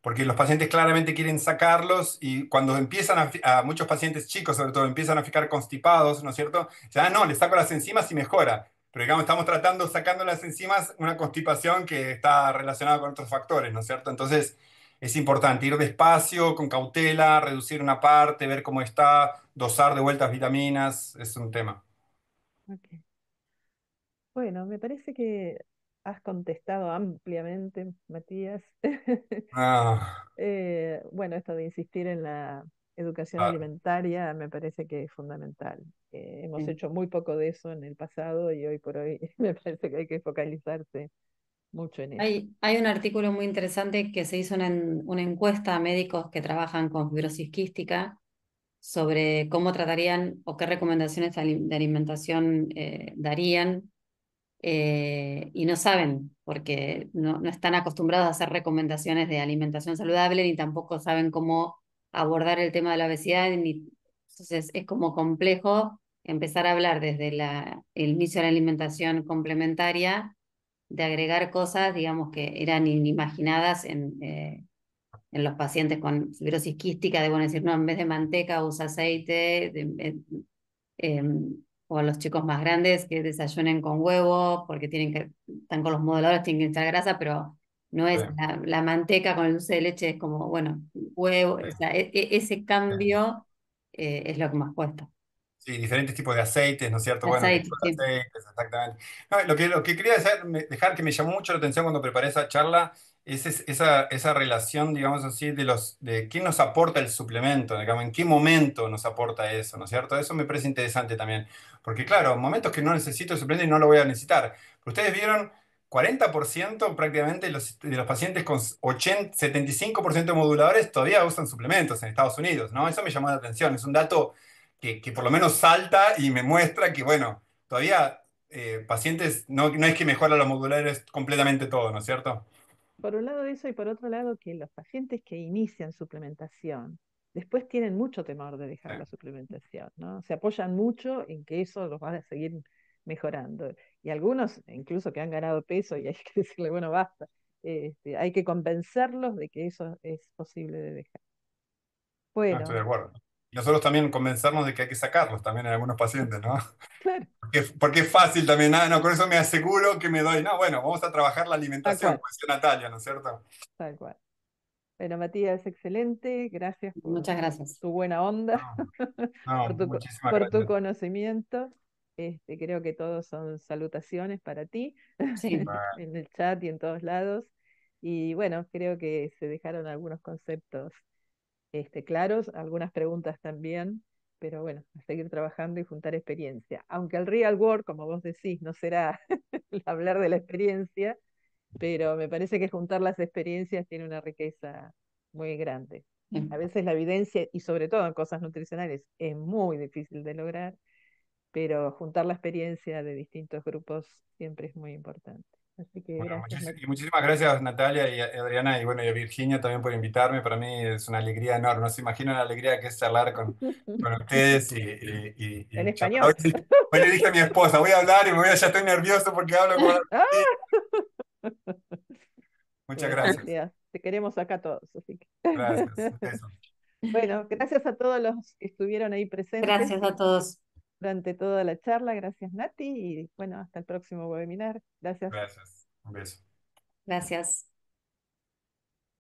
porque los pacientes claramente quieren sacarlos y cuando empiezan a muchos pacientes chicos sobre todo, empiezan a ficar constipados, ¿no es cierto? Ya no, le saco las enzimas y mejora. Pero digamos, estamos tratando, sacando las enzimas, una constipación que está relacionada con otros factores, ¿no es cierto? Entonces, es importante ir despacio, con cautela, reducir una parte, ver cómo está, dosar de vueltas vitaminas, es un tema. ok. Bueno, me parece que has contestado ampliamente, Matías. Ah, Bueno, esto de insistir en la educación claro. alimentaria me parece que es fundamental. Hemos Sí. hecho muy poco de eso en el pasado y hoy por hoy me parece que hay que focalizarse mucho en eso. Hay un artículo muy interesante que se hizo una encuesta a médicos que trabajan con fibrosis quística sobre cómo tratarían o qué recomendaciones de alimentación darían y no saben, porque no están acostumbrados a hacer recomendaciones de alimentación saludable, ni tampoco saben cómo abordar el tema de la obesidad, entonces es como complejo empezar a hablar desde el inicio de la alimentación complementaria, de agregar cosas, digamos, que eran inimaginadas en los pacientes con fibrosis quística, de bueno, decir, no, en vez de manteca usa aceite, eh, o a los chicos más grandes que desayunen con huevo, porque están con los moduladores, tienen que echar grasa, pero no Sí, es la manteca con el dulce de leche, es como, bueno, huevo, sí, o sea, ese sí. cambio es lo que más cuesta. Sí, diferentes tipos de aceites, ¿no es cierto? Bueno, qué Aceite, tipos de sí. aceites, exactamente. No, lo que quería dejar que me llamó mucho la atención cuando preparé esa charla es esa relación, digamos así, de qué nos aporta el suplemento, digamos, en qué momento nos aporta eso, ¿no es cierto? Eso me parece interesante también. Porque claro, momentos que no necesito el suplemento y no lo voy a necesitar. Pero ustedes vieron, 40% prácticamente de los pacientes con 75% de moduladores todavía usan suplementos en Estados Unidos, ¿no? Eso me llamó la atención. Es un dato que por lo menos salta y me muestra que, bueno, todavía pacientes, no es que mejora los modulares completamente todo, ¿no es cierto? Por un lado eso y por otro lado que los pacientes que inician suplementación después tienen mucho temor de Sí, dejar la suplementación, ¿no? Se apoyan mucho en que eso los va a seguir mejorando. Y algunos, incluso que han ganado peso, y hay que decirle, bueno, basta, hay que convencerlos de que eso es posible de dejar. no, estoy de Bueno, acuerdo. Y nosotros también convencernos de que hay que sacarlos también en algunos pacientes, ¿no? claro, Porque es fácil también, no, con eso me aseguro que me doy. No, bueno, vamos a trabajar la tal alimentación, cual, como decía Natalia, ¿no es cierto? tal cual. Bueno, Matías, excelente, gracias por Muchas gracias. tu buena onda, No, no, por muchísimas por tu gracias. conocimiento. Creo que todos son salutaciones para ti Sí, Bueno, en el chat y en todos lados. Y bueno, creo que se dejaron algunos conceptos claros, algunas preguntas también, pero bueno, a seguir trabajando y juntar experiencia. Aunque el real world, como vos decís, no será el hablar de la experiencia, pero me parece que juntar las experiencias tiene una riqueza muy grande. A sí. veces la evidencia, y sobre todo en cosas nutricionales, es muy difícil de lograr, pero juntar la experiencia de distintos grupos siempre es muy importante. Así que bueno, gracias, y muchísimas gracias Natalia y a Adriana y bueno, y a Virginia también por invitarme. Para mí es una alegría enorme. No se imaginan la alegría que es charlar con ustedes en y charlar. Hoy, español. hoy le dije a mi esposa, voy a hablar y ya estoy nervioso porque hablo con... ¡Ah! Muchas Bueno, gracias. Matías, te queremos acá todos, así que. Gracias. Eso. Bueno, gracias a todos los que estuvieron ahí presentes Gracias a todos. durante toda la charla. Gracias, Nati, y bueno, hasta el próximo webinar. Gracias. Gracias. Un beso. Gracias.